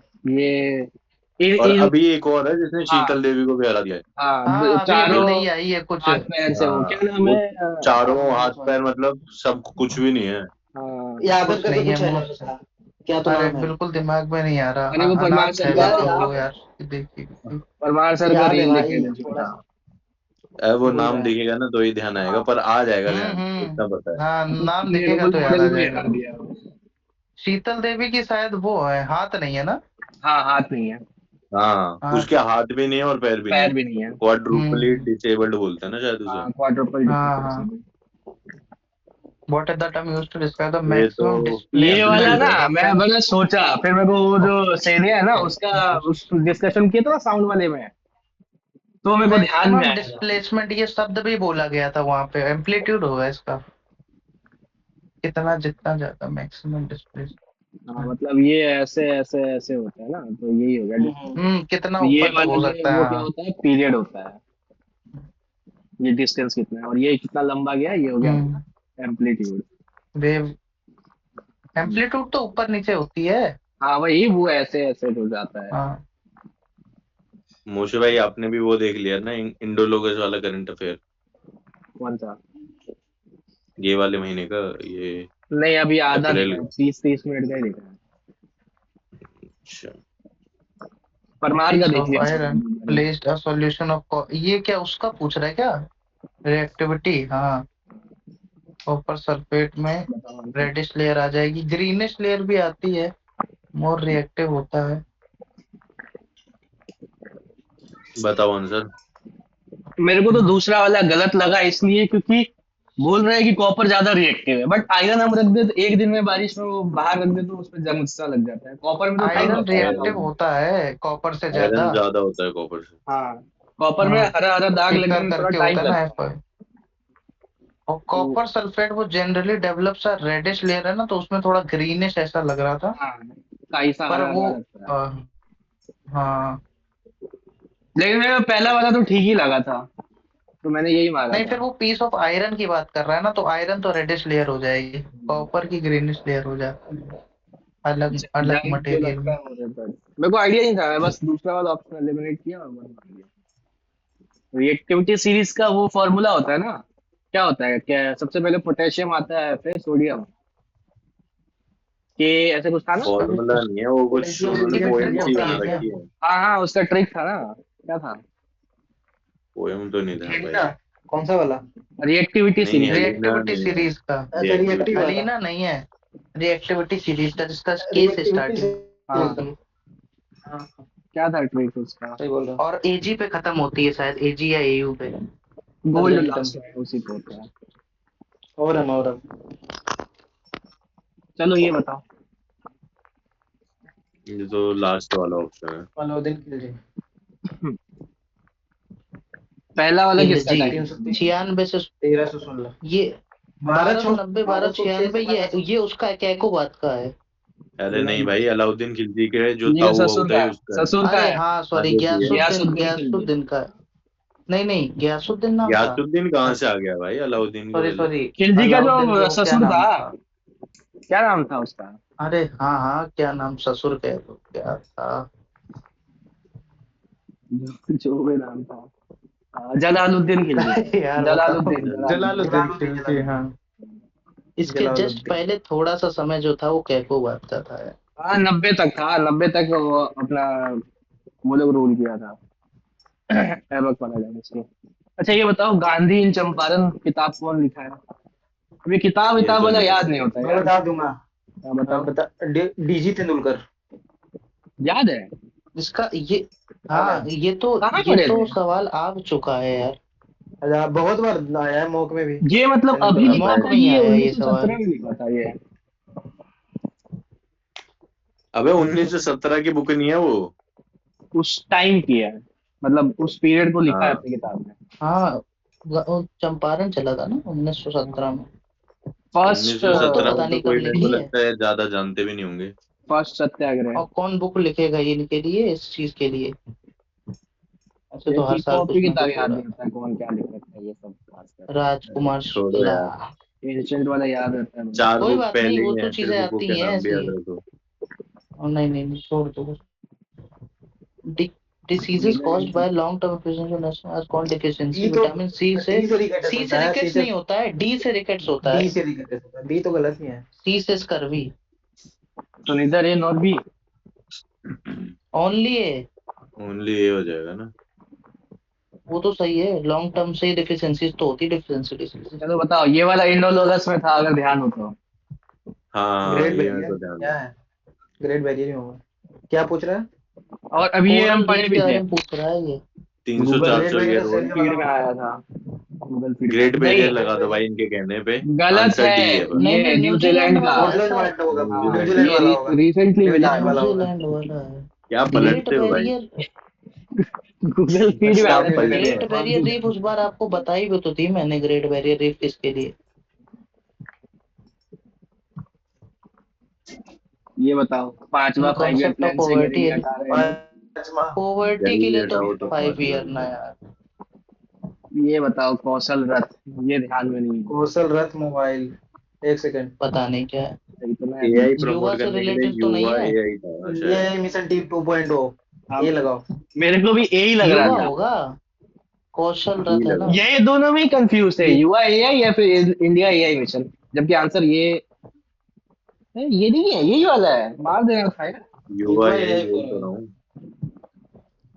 ये और इन अभी एक और है जिसने हाँ शीतल देवी को भी हरा दिया है। हाँ हाँ अभी अभी चारों नई आई है कुछ। हाथ पैर से। वो हाँ, क्या नाम वो है चारों हाथ पैर मतलब सब कुछ भी नहीं है। हाँ। यादव कुछ करके नहीं है कुछ है वो। ना उसका, क्या तो अरे नाम है। बिल्कुल दिमाग में नहीं आ रहा, अरे वो परमार अनाथ सर है का यार लगभग वो याद, यार, देखिए। परमार सर का याद है रील देखे भाई थे थोड़ा छोटा। सा, वो भूल नाम रहा है। दिखेगा ना तो ही ध्यान आएगा, हाँ पर आ जाएगा ध्यान, इतना पता है। हाँ नाम अपने दिखेगा रोल तो याद मॉडल आ को ही जाएगा। हरा दिया वो। शीतल देवी की शायद वो है, हाथ नहीं है ना। हाँ हाथ नहीं है, हाँ, हाथ। उसके हाथ भी नहीं है और पैर भी नहीं पैर है। भी नहीं है। क्वाड्रुपली हम्म। डिसेबल्ड बोलते हैं ना शायद उसे। हाँ क्वाड्रुपल हाँ हाँ। Difference. What is the term used to describe the ये तो maximum ये वाला displacement ना एथलीट है। of मैं an मैंने सोचा, फिर मेरे को वो जो सेरिया है ना उसका उस डिस्कशन किया था ना साउंड वाले में, तो मेरे को ध्यान में मैक्सिमम आया। डिस्प्लेसमेंट, ये शब्द भी बोला गया था वहां पे, एम्पलीट्यूड होगा इसका, कितना जितना ज्यादा मैक्सिमम हाँ डिस्प्लेसमेंट। मतलब ये ऐसे ऐसे ऐसे होता है ना, तो यही हो गया डिस्टेंस। कितना तो ये ऊपर तक वाला हो में सकता है, वो क्या हाँ। होता है, पीरियड होता है। ये डिस्टेंस कितना है और ये कितना लंबा गया, ये हो गया हम्म। अपना एम्पलीट्यूड। वेव एम्पलीट्यूड तो ऊपर नीचे होती है। हाँ वही, वो ऐसे ऐसे हो जाता है। हाँ मोशे भाई आपने भी वो देख लिया ना, इंडोलोगस वाला करंट अफेयर कौन सा? ये वाले महीने का, ये नहीं अभी आधा अप्रैल। देखा है, 30-30 मिनट का ही देखा है। अच्छा, परमार का पीस देख ऑफ लिया आयरन मैंने। प्लेस्ड अ सॉल्यूशन ऑफ, ये क्या उसका पूछ रहा है क्या? रिएक्टिविटी, हाँ। कॉपर सल्फेट में बताओ आंसर। रेडिश लेयर आ जाएगी, ग्रीनिश लेयर भी आती है, मोर रिएक्टिव होता है। बताओ आंसर। मेरे को तो दूसरा वाला गलत लगा, इसलिए क्योंकि बोल रहे हैं कि कॉपर ज्यादा रिएक्टिव है, बट आयरन हम रख दे तो एक दिन में बारिश में वो बाहर रख दे तो उसमें जंग सा लग जाता है। कॉपर में तो टाइम आयरन लगता है ज्यादा रिएक्टिव होने में। होता है कॉपर से आयरन ज्यादा। ज्यादा होता है कॉपर से। हाँ कॉपर में हाँ हरा हरा दाग लगने एकर में थोड़ा करके टाइम होता है ना लगता है। एफ। और तो कॉपर सल्फेट वो जनरली डेवलप सा रेडिश लेयर है ना, तो उसमें थोड़ा ग्रीनिश ऐसा लग रहा था। हाँ काई सा पर हरा वो हरा लगता है। हाँ। लेकिन मेरे को पहला वाला तो ठीक ही लगा था, तो मैंने यही मारा नहीं था। फिर वो पीस ऑफ आयरन की बात कर रहा है ना, तो आयरन तो रेडिश लेयर हो जाएगी, कॉपर की ग्रीनिश लेयर हो जाती है अलग अलग जंग जो मटेरियल लगता में। है मुझे, पर मेरे को आइडिया नहीं था, मैं बस दूसरा वाला ऑप्शन एलिमिनेट किया और वन मान लिया। रिएक्टिविटी सीरीज का वो फॉर्मूला होता है ना, क्या होता है, क्या सबसे पहले पोटेशियम आता है फिर सोडियम, के ऐसे कुछ था ना। उसका भी फॉर्मूला कुछ नहीं है वो, कुछ पोटेशियम उन्होंने की भी रिएक्टिव ट्रिक पोएम सी होता होती बना है है क्या? रखी है। हाँ हाँ उसका ट्रिक था ना, क्या था? पोएम तो नहीं था भाई। एलिना, कौन सा वाला? रिएक्टिविटी नहीं सीरीज। एलिना रिएक्टिविटी नहीं है। सीरीज का। अच्छा रिएक्टिविटी रिएक्टिव वाला, अलीना नहीं है, रिएक्टिविटी सीरीज का जिसका के से रिएक्टिविटी से स्टार्टिंग हाँ होती है। हाँ क्या था ट्रिक उसका? सही बोल रहा और एजी पे खत्म होती है शायद, एजी या एयू पे। गोल्ड हूँ। लास्ट में उसी पे होता है। और चलो ये बताओ। ये तो लास्ट वाला ऑप्शन है। अलाउद्दीन खिलजी, पहला वाला किसका खिलजी टाइम? 96 से 1316, ये बारह 1290 1206 से 1296, ये उसका कैकोबात का है। अरे नहीं भाई, अलाउद्दीन खिलजी के जो ये ताऊ ससुर का उदय है, उसका है। ससुर का अरे है। हाँ सॉरी, आगे की है। गयासुद्दीन, गयासुद्दीन खिलजी। गयासुद्दीन का। नहीं नहीं, गयासुद्दीन नाम था। गयासुद्दीन कहाँ से आ गया भाई अलाउद्दीन के सॉरी पहले। सॉरी, खिलजी का अलाउद्दीन के जो वो क्या ससुर नाम था, था? क्या नाम था उसका? अरे हाँ हाँ, क्या नाम, ससुर कह दो क्या था। जो भी नाम था। जलालुद्दीन खिलजी। यार बताओ। जलालुद्दीन जलालुद्दीन। जलालुद्दीन खिलजी, हाँ। इसके जस्ट जलालुद्दीन। पहले थोड़ा सा समय जो था वो कैकोबात का था यार। हाँ 90 तक था, 90 तक वो अपना वो लोग रूल किया था। ऐबक वाला डायनेस्टी। अच्छा ये बताओ, गांधी इन चंपारण किताब कौन लिखा है? अभी किताब ये विताब तो वाला नहीं याद पता। नहीं होता मैं यार। बता दूंगा। हाँ बताओ। बता, डीजी तेंदुलकर। याद है? इसका ये, याद है। हाँ कहाँ ये पढ़े तो थे? सवाल आ चुका है यार। अच्छा, बहुत बार आया है मौक में भी। ये मतलब चैनल पे अभी आता लिखा है। मॉक था में कि ही ये आया है ये सवाल। 1917 में लिखा था ये? अबे 1917 की बुक नहीं है वो। उस टाइम की है, मतलब उस पीरियड को लिखा है हाँ अपनी किताब में। हाँ, वो चंपारण चला था ना 1917 में। फर्स्ट 1917 बुक तो में पता तो नहीं कब कोई मेरे को लिखी है। लगता है ज्यादा जानते भी नहीं होंगे। फर्स्ट सत्याग्रह। और कौन बुक लिखेगा ये इनके लिए, इस चीज के लिए? ऐसे ये तो हर साल कॉपी कुछ ना किताब कुछ हो याद रहा नहीं होता है कौन क्या लिख रखा है ये सब खासकर। राजकुमार छोड़ो शुक्ला। यार। एंशियंट वाला याद रहता है मुझे। चार कोई बुक बात नहीं, पहले वो ही तो हैं, फिर चीजें बुकों आती के हैं नाम भी ऐसी। याद रखो। नहीं नहीं नहीं, छोड़ दो। Diseases caused by long term presentation are called deficiency. D तो विटामिन सी से, डी से रिकेटस सी से होता है, सी रिकेट्स से। नहीं होता है, डी से रिकेट्स होता डी है। से रिकेटस होता है, डी तो गलत ही है। सी से स्कर्वी। तो neither A not be. Only A. Only ये हो जाएगा ना। वो तो सही है, लॉन्ग टर्म से डिफिशियंसीज तो होती है, डिफिशियंसी डिसीज। चलो बताओ, ये वाला इंडोलोगस में था अगर ध्यान हो तो। हाँ ग्रेट ये मेरे बैरियर को ध्यान क्या है। है? ग्रेट बैरियर ही होगा। क्या पूछ रहा है? और अभी ये हम कोरल पढ़े रीफ भी के बारे थे। में पूछ रहा है ये। 300 Google 400 great barrier year Australia old. वाला फीड में होगा। आया था। गूगल फीड में ग्रेट बैरियर नहीं। लगा ग्रेट दो भाई बैरियर इनके कहने पे। गलत आंसर है। डी है बस। नहीं ये नहीं, न्यूजीलैंड न्यूजीलैंड का। वाला स्कॉटलैंड ऐसा। वाला होगा, न्यूजीलैंड। न्यूजीलैंड ये वाला होगा। रिसेंटली मिला न्यूजीलैंड था। वाला होगा। न्यूजीलैंड वाला है। क्या ग्रेट पलटते हो भाई? बैरियर, गूगल फीड में अच्छा आया था न्यूजीलैंड ये। ग्रेट वाला, मान बैरियर भी रीफ गया। उस बार आपको बताई भी तो थी मैंने, ग्रेट बैरियर रीफ किसके लिए। ये बताओ, पांचवा 5 ईयर कॉन्सेप्ट ऑफ प्लान से पॉवर्टी, करेंगे हटा रहे हैं लोग। पांचवा। पॉवर्टी के जल्दी लिए तो हटाओ तो 5 ईयर ना पांचवा। यार। ये बताओ, कौशल रथ। ये ध्यान में नहीं है। कौशल रथ मोबाइल। एक सेकंड। पता नहीं क्या है। इतना एआई है। युवा प्रमोट से करने के लिए रिलेटेड तो नहीं युवा है। एआई था शायद। ये मिशन टीम 2.0। हाँ, ये लगाओ। मेरे को भी यही लग रहा युवा था। होगा, कौशल डी रथ है ना। लगाओ। ये दोनों में ही कंफ्यूज थे, ये युवा एआई या फिर इंडिया एआई मिशन। जबकि आंसर ये नहीं है, यही वाला है। मार देना था यार। युवा युवा एआई एआई बोल बोल तो रहा रहा हूँ। हूँ। तो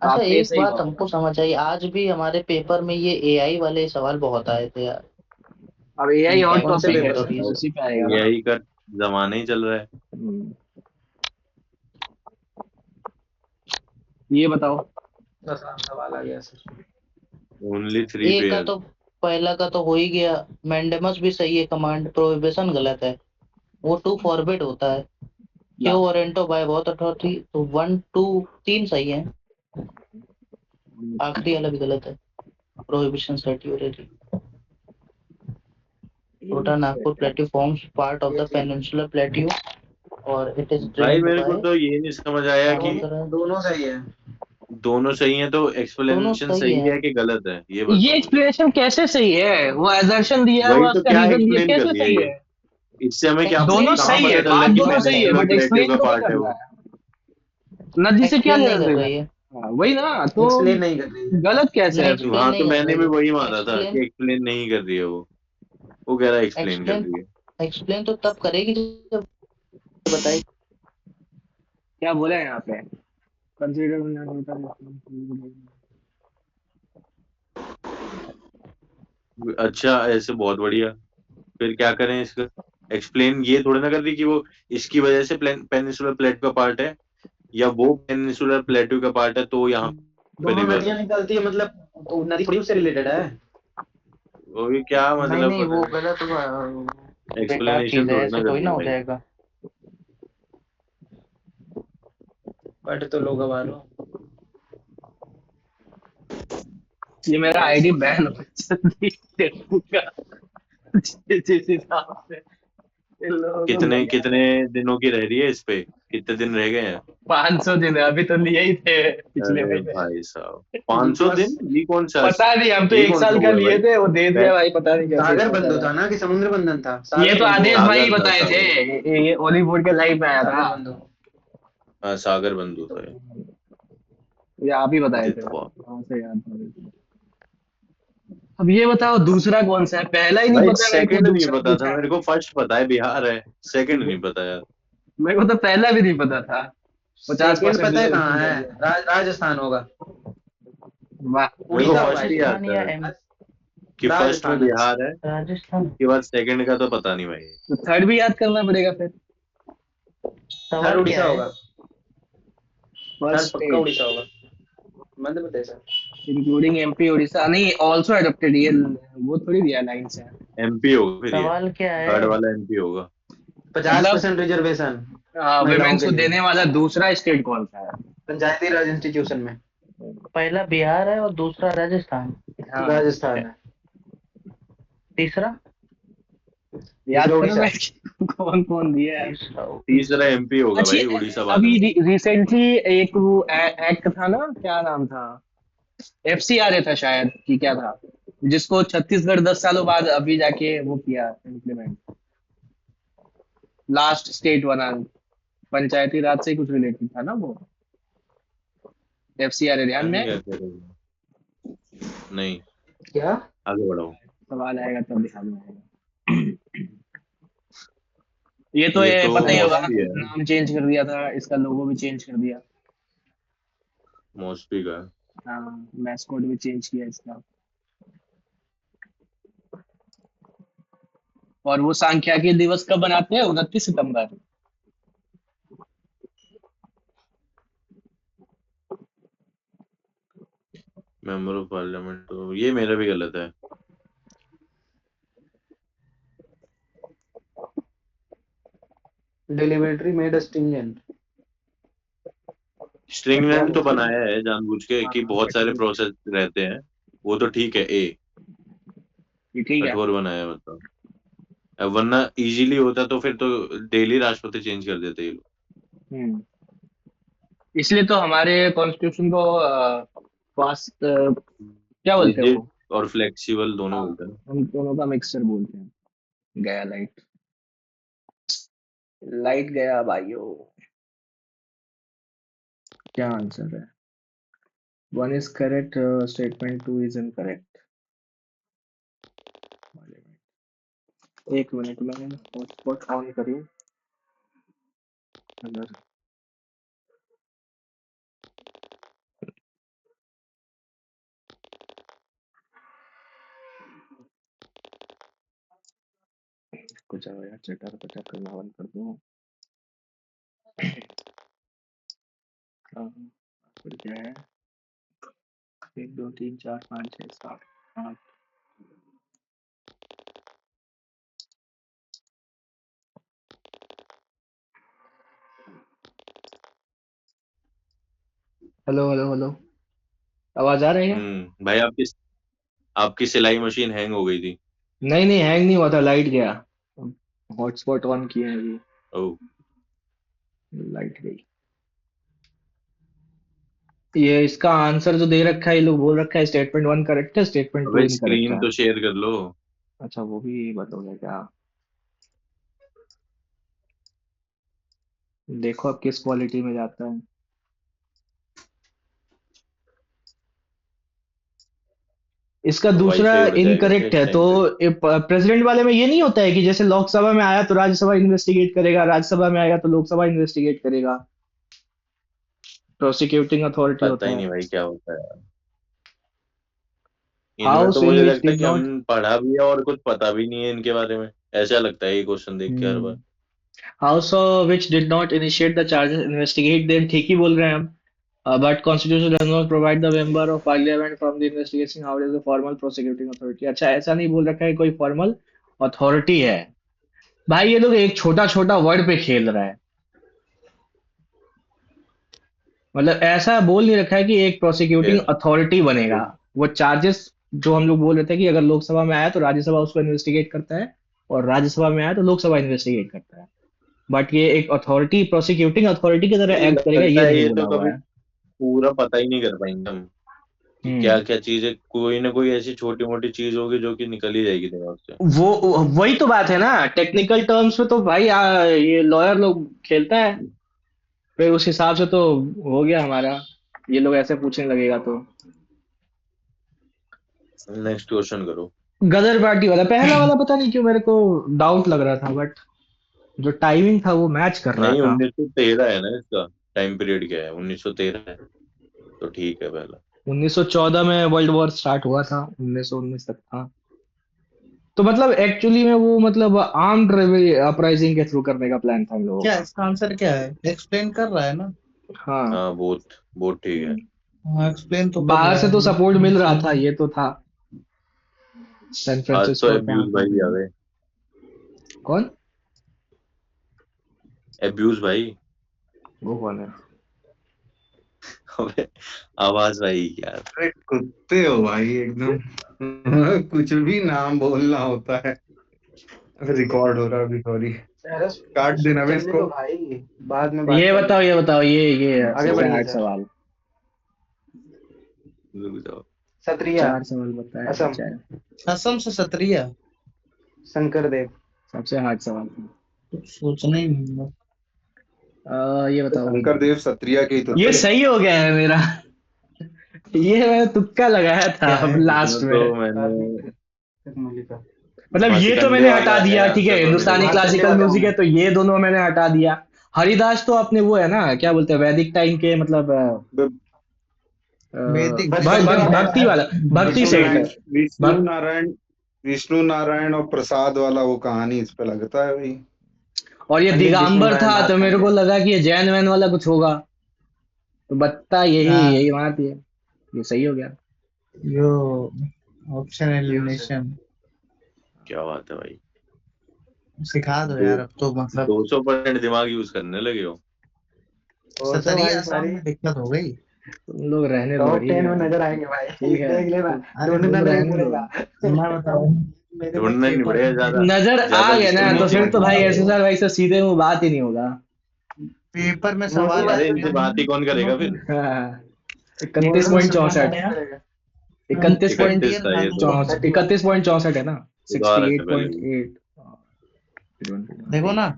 अच्छा आपने एक सही बात कहा हमको होगा। समझ आई, आज भी हमारे पेपर में ये एआई वाले सवाल बहुत आए थे यार। अब एआई हॉट कौन से टॉपिक है, पेपर तो में? टेक्नोलॉजीज। उसी पे आएगा ना। एआई का जमाना ही चल रहा है। हम्म, ये बताओ। आसान सवाल आ गया सर। ओनली थ्री ए का पेयर। तो, पहला का तो हो ही गया। मैंडेमस भी सही है, कमांड प्रोहिबिशन गलत है। वो टू फॉरबिड होता है। ला। क्यों वारंटो बाय बहुत अथॉरिटी, तो 1 2 3 सही है। आखिरी वाला भी गलत है। प्रोहिबिशन सर्टियोरिटी। छोटा Nagpur plateau forms part of the peninsular plateau और इट इज भाई ड्रेन्ड मेरे को बाय तो ये नहीं समझ आया कि सागरज। दोनों सही है। दोनों सही है तो दोनों एक्सप्लेनेशन सही सही है। है कि गलत है ये ये बताओ मुझे। एक्सप्लेनेशन कैसे सही है? वो एजर्शन दिया है, वही वो तो उसका क्या रीजन दिया, एक्सप्लेन कर कैसे दिया सही ये। है? इससे हमें क्या दोनों एक्सप्लेन कहाँ सही पता है, चल रहा बात है कि दोनों सही है, पेनिनसुलर बट प्लेट्यू एक्सप्लेन का तो नहीं पार्ट है कर रहा वो। है। नदी से क्या एक्सप्लेन लेना नहीं कर देना? रही है। हाँ, वही ना तो। एक्सप्लेन नहीं कर रही है। गलत कैसे नहीं है फिर? एक्सप्लेन हाँ तो नहीं कर मैंने रही भी है। वही माना था एक्सप्लेन, कि एक्सप्लेन नहीं कर रही है वो कह रहा है एक्सप्लेन कर एक्सप्लेन, रही है। एक्सप्लेन तो तब करेगी जब बताएगी। क्या बोला है यहाँ पे? कंसीडर। अच्छा ऐसे बहुत बढ़िया। फिर क्या करें इसका? एक्सप्लेन ये थोड़ी ना कर रही कि वो इसकी वजह से पेनिनसुलर प्लेट का पार्ट है, या वो पेनिनसुलर प्लेट्यू का पार्ट है तो यहाँ पे दोनों रिवर है। नदियां निकलती है मतलब, तो नदी थोड़ी उससे रिलेटेड है। वो भी क्या नहीं मतलब नहीं, पता वो है। गलत बेकार एक्सप्लेनेशन चीज है, थोड़ी ऐसे ना थोड़ी करनी ना है हो भाई। जाएगा। बट तो लोग अब आ रहे हो। ये मेरा आईडी बैन हो जल्दी टेक्स्ट का। जिस हिसाब से इन लोगों को कितने गलत। कितने दिनों की रह रही है इस पे? कितने दिन रह गए हैं? 500 दिन है, अभी तो लिए ही थे पिछले अरे महीने। भाई साहब 500 बस। दिन? ये कौन सा, पता नहीं, हम तो ये एक कौन सा साल का हुआ है लिए भाई? थे, वो दे दिया पै- भाई, पता नहीं कैसे सागर इतना बंधु ज्यादा। था ना कि समुद्र बंधन था? ये सागर तो बंधु आदेश हुआ। भाई सागर था बताए थे। सागर। ये हॉलीवुड के लाइव में आया था। सागर बंधु। हाँ सागर बंधु तो था ये। ये आप ही बताए थे। दितवा। कहाँ से याद था? अब ये बताओ, दूसरा कौन सा है? पहला ही नहीं भाई पता मेरे को, सेकंड नहीं दूसरा पता था पूछा है। मेरे को, फर्स्ट पता है बिहार है, सेकंड नहीं पता यार। मेरे को तो पहला भी नहीं पता था। 50% सेकंड पता है रिजर्वेशन कहाँ कर है? दिया। राजस्थान होगा। वाह। मेरे को उड़ीसा होगा फर्स्ट ही इसका। आता राजस्थान या है एम कि फर्स्ट में राजस्थान है। बिहार है, राजस्थान। उसके बाद सेकंड का तो पता नहीं भाई। तो थर्ड भी याद करना पड़ेगा फिर। थर्ड सवाल क्या उड़ीसा है? होगा। थर्ड फर्स्ट पक्का स्टेट उड़ीसा होगा। मध्य प्रदेश है। इंक्लूडिंग एमपी उड़ीसा, नहीं ऑल्सो एडॉप्टेड, ये वो थोड़ी दिया लाइन से। एमपी होगा फिर ये, सवाल क्या थर्ड है? वाला एमपी होगा। पचास मतलब परसेंट रिजर्वेशन महिलाओं वुमेन्स के को लिए देने वाला दूसरा स्टेट कौन सा है? पंचायती राज इंस्टीट्यूशन में। पहला बिहार है और दूसरा राजस्थान। हाँ। राजस्थान है। तीसरा? याद तीसरा करो उड़ीसा। मैं कौन कौन दिया है। तीसरा तीसरा एमपी होगा अच्छा, भाई, उड़ीसा बाद अभी में। रिसेंटली एक वो एक्ट था ना, क्या नाम था, एफसीआरए था शायद, कि क्या था, जिसको छत्तीसगढ़ 10 सालों बाद अभी जाके वो किया इम्प्लीमेंट, लास्ट स्टेट बना, पंचायती राज से कुछ रिलेटेड था ना वो, एफसीआरए पता ध्यान में नहीं है? क्या कह रहे हो। नहीं, क्या? आगे बढ़ाओ। सवाल आएगा तब ध्यान में आएगा। ये तो ये ये तो पता ही होगा, मौसमी है, नाम चेंज कर दिया था, इसका लोगो भी चेंज कर दिया। मौसमी का। हाँ, मैस्कोट भी चेंज किया इसका। और वो सांख्यिकी दिवस कब बनाते हैं? 29 सितंबर। मेंबर ऑफ पार्लियामेंट, तो ये मेरा भी गलत है। Delivery made stringent. स्ट्रिंगनेंट तो कठोर। बनाया है जानबूझ के हाँ कि बहुत सारे कठोर। प्रोसेस रहते हैं, वो तो ठीक है ए। ये ठीक है। कठोर बनाया है मतलब। अब वरना इजीली होता तो फिर तो डेली राष्ट्रपति चेंज कर देते ये लोग। हम्म। इसलिए तो हमारे कॉन्स्टिट्यूशन को पास क्या बोलते हैं रिजिड वो? और फ्लेक्सिबल दोनों हाँ, बोलते हैं ना। हम दोनों का मिक्सचर बोलते हैं। गया लाइट, लाइट गया भाइयों। क्या आंसर है? One is correct, statement two is incorrect. एक मिनट में हॉटस्पॉट ऑन करिए। अगर कुछ यार चटर पटर करना बंद कर दो। हाँ, फिर क्या है? 1 2 3 4 5 6 7 8। हेलो हेलो हेलो, आवाज आ रही है? भाई आपकी सिलाई मशीन हैंग हो गई थी। नहीं नहीं, हैंग नहीं हुआ था, लाइट गया। हॉटस्पॉट ऑन किए हैं अभी, ओह। लाइट गई। ये इसका आंसर जो दे रखा है, ये लोग बोल रखा है स्टेटमेंट वन करेक्ट है, स्टेटमेंट टू अबे इनकरेक्ट स्क्रीन है। तो शेयर कर लो। अच्छा, वो भी बताओगे क्या? देखो अब किस क्वालिटी में जाता है। इसका दूसरा वाईफाई उड़ जाएगा क्या इनकरेक्ट इस है तो। टाइम पे? प्रेसिडेंट वाले में ये नहीं होता है कि जैसे लोकसभा में आया तो राज्यसभा इन्वेस्टिगेट करेगा, राज्यसभा में आएगा तो लोकसभा इन्वेस्टिगेट करेगा, प्रोसिक्यूटिंग अथॉरिटी पता होता ही है। नहीं भाई क्या होता है। इनमें हाउस तो इन मुझे विच लगता है डिड कि नॉट। हम पढ़ा भी है और कुछ पता भी नहीं है इनके बारे में। ऐसा लगता है ये क्वेश्चन देख के हर बार। House which did not initiate the charges investigate them, ठीक ही बोल रहे हैं हम। But constitution does not provide the member of parliament from the investigation how is the formal prosecuting authority. अच्छा, ऐसा नहीं बोल रखा है कोई फॉर्मल अथॉरिटी है। भाई ये लोग एक छोटा छोटा वर्ड पे खेल रहा है। मतलब ऐसा बोल नहीं रखा है कि एक प्रोसिक्यूटिंग फिर अथॉरिटी बनेगा। वो चार्जेस जो हम लोग बोल रहे थे कि अगर लोकसभा में आया तो राज्यसभा उसको इन्वेस्टिगेट करता है, और राज्यसभा में आया तो लोकसभा इन्वेस्टिगेट करता है। बट ये एक अथॉरिटी, प्रोसिक्यूटिंग अथॉरिटी की तरह मुझे एक्ट करेगा, लगता ये है नहीं ये बोला तो हुआ कभी है। पूरा पता ही नहीं कर पाएंगे हम कि क्या हम्म। क्या चीज है। कोई ना कोई ऐसी छोटी मोटी चीज होगी जो कि निकल ही जाएगी दिमाग से। वो वही तो बात है ना, टेक्निकल टर्म्स में तो भाई ये लॉयर लोग खेलता है, फिर उस हिसाब से तो हो गया हमारा। ये लोग ऐसे पूछने लगेगा तो। नेक्स्ट क्वेश्चन करो। गदर पार्टी वाला पहला वाला पता नहीं क्यों मेरे को डाउट लग रहा था, बट जो टाइमिंग था वो मैच कर रहा नहीं, था। 1913 है ना इसका। टाइम पीरियड क्या है, 1913 है, तो ठीक है पहला। 1914 में वर्ल्ड वॉर स्टार्ट हुआ था, 1919 तक था। तो मतलब एक्चुअली में वो मतलब आर्म्ड अपराइजिंग के थ्रू करने का प्लान था इन लोगों क्या का। इसका आंसर क्या है? एक्सप्लेन कर रहा है ना? हाँ, हाँ, बोथ बोथ ठीक है। हाँ, एक्सप्लेन तो कर बाहर रहा से तो है। सपोर्ट मिल रहा था, ये तो था। सैन आज तो फ्रांसिस्को एब्यूज अटैक। भाई आ गए। कौन? एब्यूज भाई। वो कौन है? अबे, आवाज भाई यार। अरे कुत्ते हो भाई एकदम। कुछ भी नाम बोलना होता है। रिकॉर्ड हो रहा है अभी, सॉरी। अरे काट देना बे चलने इसको। दो भाई, बाद में बात ये करेंगे। बताओ, ये बताओ, ये आगे सबसे बढ़िए हार्ड सर। सवाल। रुक जाओ। क्षत्रिय, 4 सवाल बताए असम, चाहे। असम से क्षत्रिय। शंकर देव। सबसे हार्ड सवाल। कुछ सोचना ही नहीं है। ये बताओ। शंकर देव क्षत्रिय के ही तो ये थे। सही हो गया है मेरा। ये मैंने तुक्का लगाया था क्या अब है? लास्ट इसमें में। तो मैंने मल्लिका। मतलब ये तो भास्कंडे मैंने हटा वाला है दिया, ठीक है, आंसर, तो मेरे हिंदुस्तानी को मार्कंडे क्लासिकल वाले म्यूजिक होंगे। है तो ये दोनों मैंने हटा दिया। हरिदास तो आपने वो है ना, क्या बोलते हैं, वैदिक टाइम के मतलब वैदिक भास्कंडे वाले भक्ति वाला, भक्ति विष्णु सेट है। नारायण। विष्णु भक्त। नारायण। विष्णु नारायण और प्रसाद वाला वो कहानी इस पे लगता है भाई। और ये पंडित विष्णु दिगंबर नारायण था तो मेरे को मार्कंडे। लगा कि ये जैन वैन वाला कुछ होगा। तो बत्ता यही हाँ, यही मार दिया। ये सही हो गया। यो ऑप्शन यो से। एलिमिनेशन क्या बात है भाई। सिखा दो दो यार अब तो, मतलब 200% दिमाग यूज करने लगे हो। और तो क्षत्रिय भाई असम सारी में दिक्कत हो गई। तुम लोग रहने दो, टॉप ठीक 10 है। में नजर आएंगे भाई। ठीक है, देख लेना, अरे ढूंढना तुम नहीं रहने दो। पड़ेगा। मैं बताऊं, मेरे में ढूंढना नहीं पेपर पड़ेगा ज्यादा। नजर आ ज्यादा गया ना तो फिर तो डिस्क्रिमिनेशन भाई नहीं ऐसे करो। सर भाई से सीधे मुंह बात ही नहीं होगा। पेपर में मोटू सवाल भाई अरे आया, तो इनसे बात ही कौन करेगा फिर। हाँ, इकतीस मोटू पेपर में भाई पॉइंट तो सवाल बात चौसठ नहीं आया, करेगा। 31 था ये तो। चौसठ, 31.64 है ना। 12 से पहले। 68.8। देखो ना,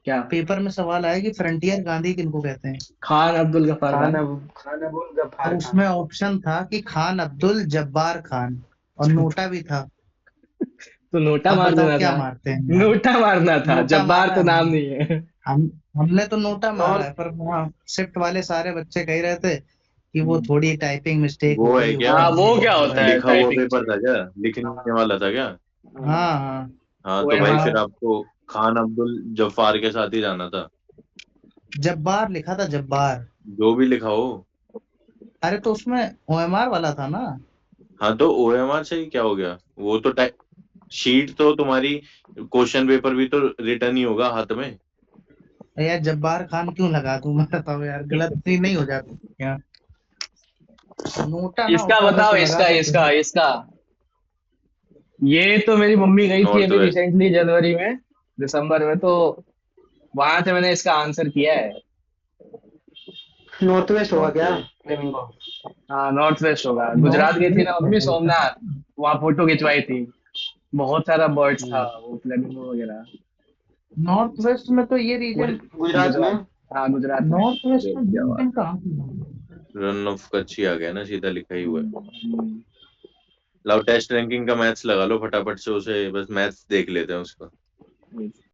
क्या? पेपर में सवाल आया कि फ्रंटियर गांधी किनको कहते हैं। खान अब्दुल गफ्फार खान। खान अबुल और गफ्फार उसमें खान। ऑप्शन था कि खान अब्दुल जब्बार खान, और नोटा भी था। तो नोटा अब मार बताओ देना क्या था। मारते हैं यार। नोटा मारना था, नोटा जब्बार मारा तो नाम हमने। नहीं है। हम हमने तो नोटा मारा नॉर्थ। है, पर वहाँ शिफ्ट वाले सारे बच्चे कह रहे थे कि वो थोड़ी टाइपिंग मिस्टेक हो वो है गई क्या, होगी, हाँ, वो ये क्या वो होता है। है लिखा हुआ टाइपिंग पेपर मिस्टेक? था क्या, लिखने वाला था क्या? हाँ हाँ। हाँ, तो भाई ओएमआर। फिर आपको खान अब्दुल जफार के साथ ही जाना था। जब्बार लिखा था, जब्बार। जो भी लिखा हो। अरे तो उसमें ओएमआर वाला था ना। हाँ, तो ओएमआर से ही क्या हो गया, वो तो शीट तो तुम्हारी, क्वेश्चन पेपर भी तो रिटर्न ही होगा हाथ में। यार जब्बार खान क्यों लगा दूं मैं, बताओ यार, गलती नहीं हो जाती क्या? नोटा ना इसका होता मैं बताओ, तो लगा इसका देते। इसका इसका। ये तो मेरी मम्मी गई थी नॉर्थ अभी वेस्ट। रिसेंटली, जनवरी में, दिसंबर में, तो वहां से मैंने इसका आंसर किया है। नॉर्थ वेस्ट होगा नॉर्थ क्या? वेस्ट। फ्लेमिंगो। हाँ, नॉर्थ वेस्ट होगा। नॉर्थ गुजरात गई थी ना वेस्ट मम्मी, है इसका। सोमनाथ। वहां फोटो खिंचवाई थी। बहुत सारा बर्ड्स था, वो फ्लेमिंगो वगैरह। नॉर्थ वेस्ट में तो ये रीजन, गुजरात में। गुजरात। हाँ, गुजरात में। नॉर्थ वेस्ट में क्या ये बात। रीजन कहाँ से? रन ऑफ कच्छ ही आ गया ना, सीधा लिखा ही हुआ है। हम्म। लाओ टेस्ट रैंकिंग का मैथ्स लगा लो फटाफट से, उसे बस मैथ्स देख लेते हैं उसका। हम्म।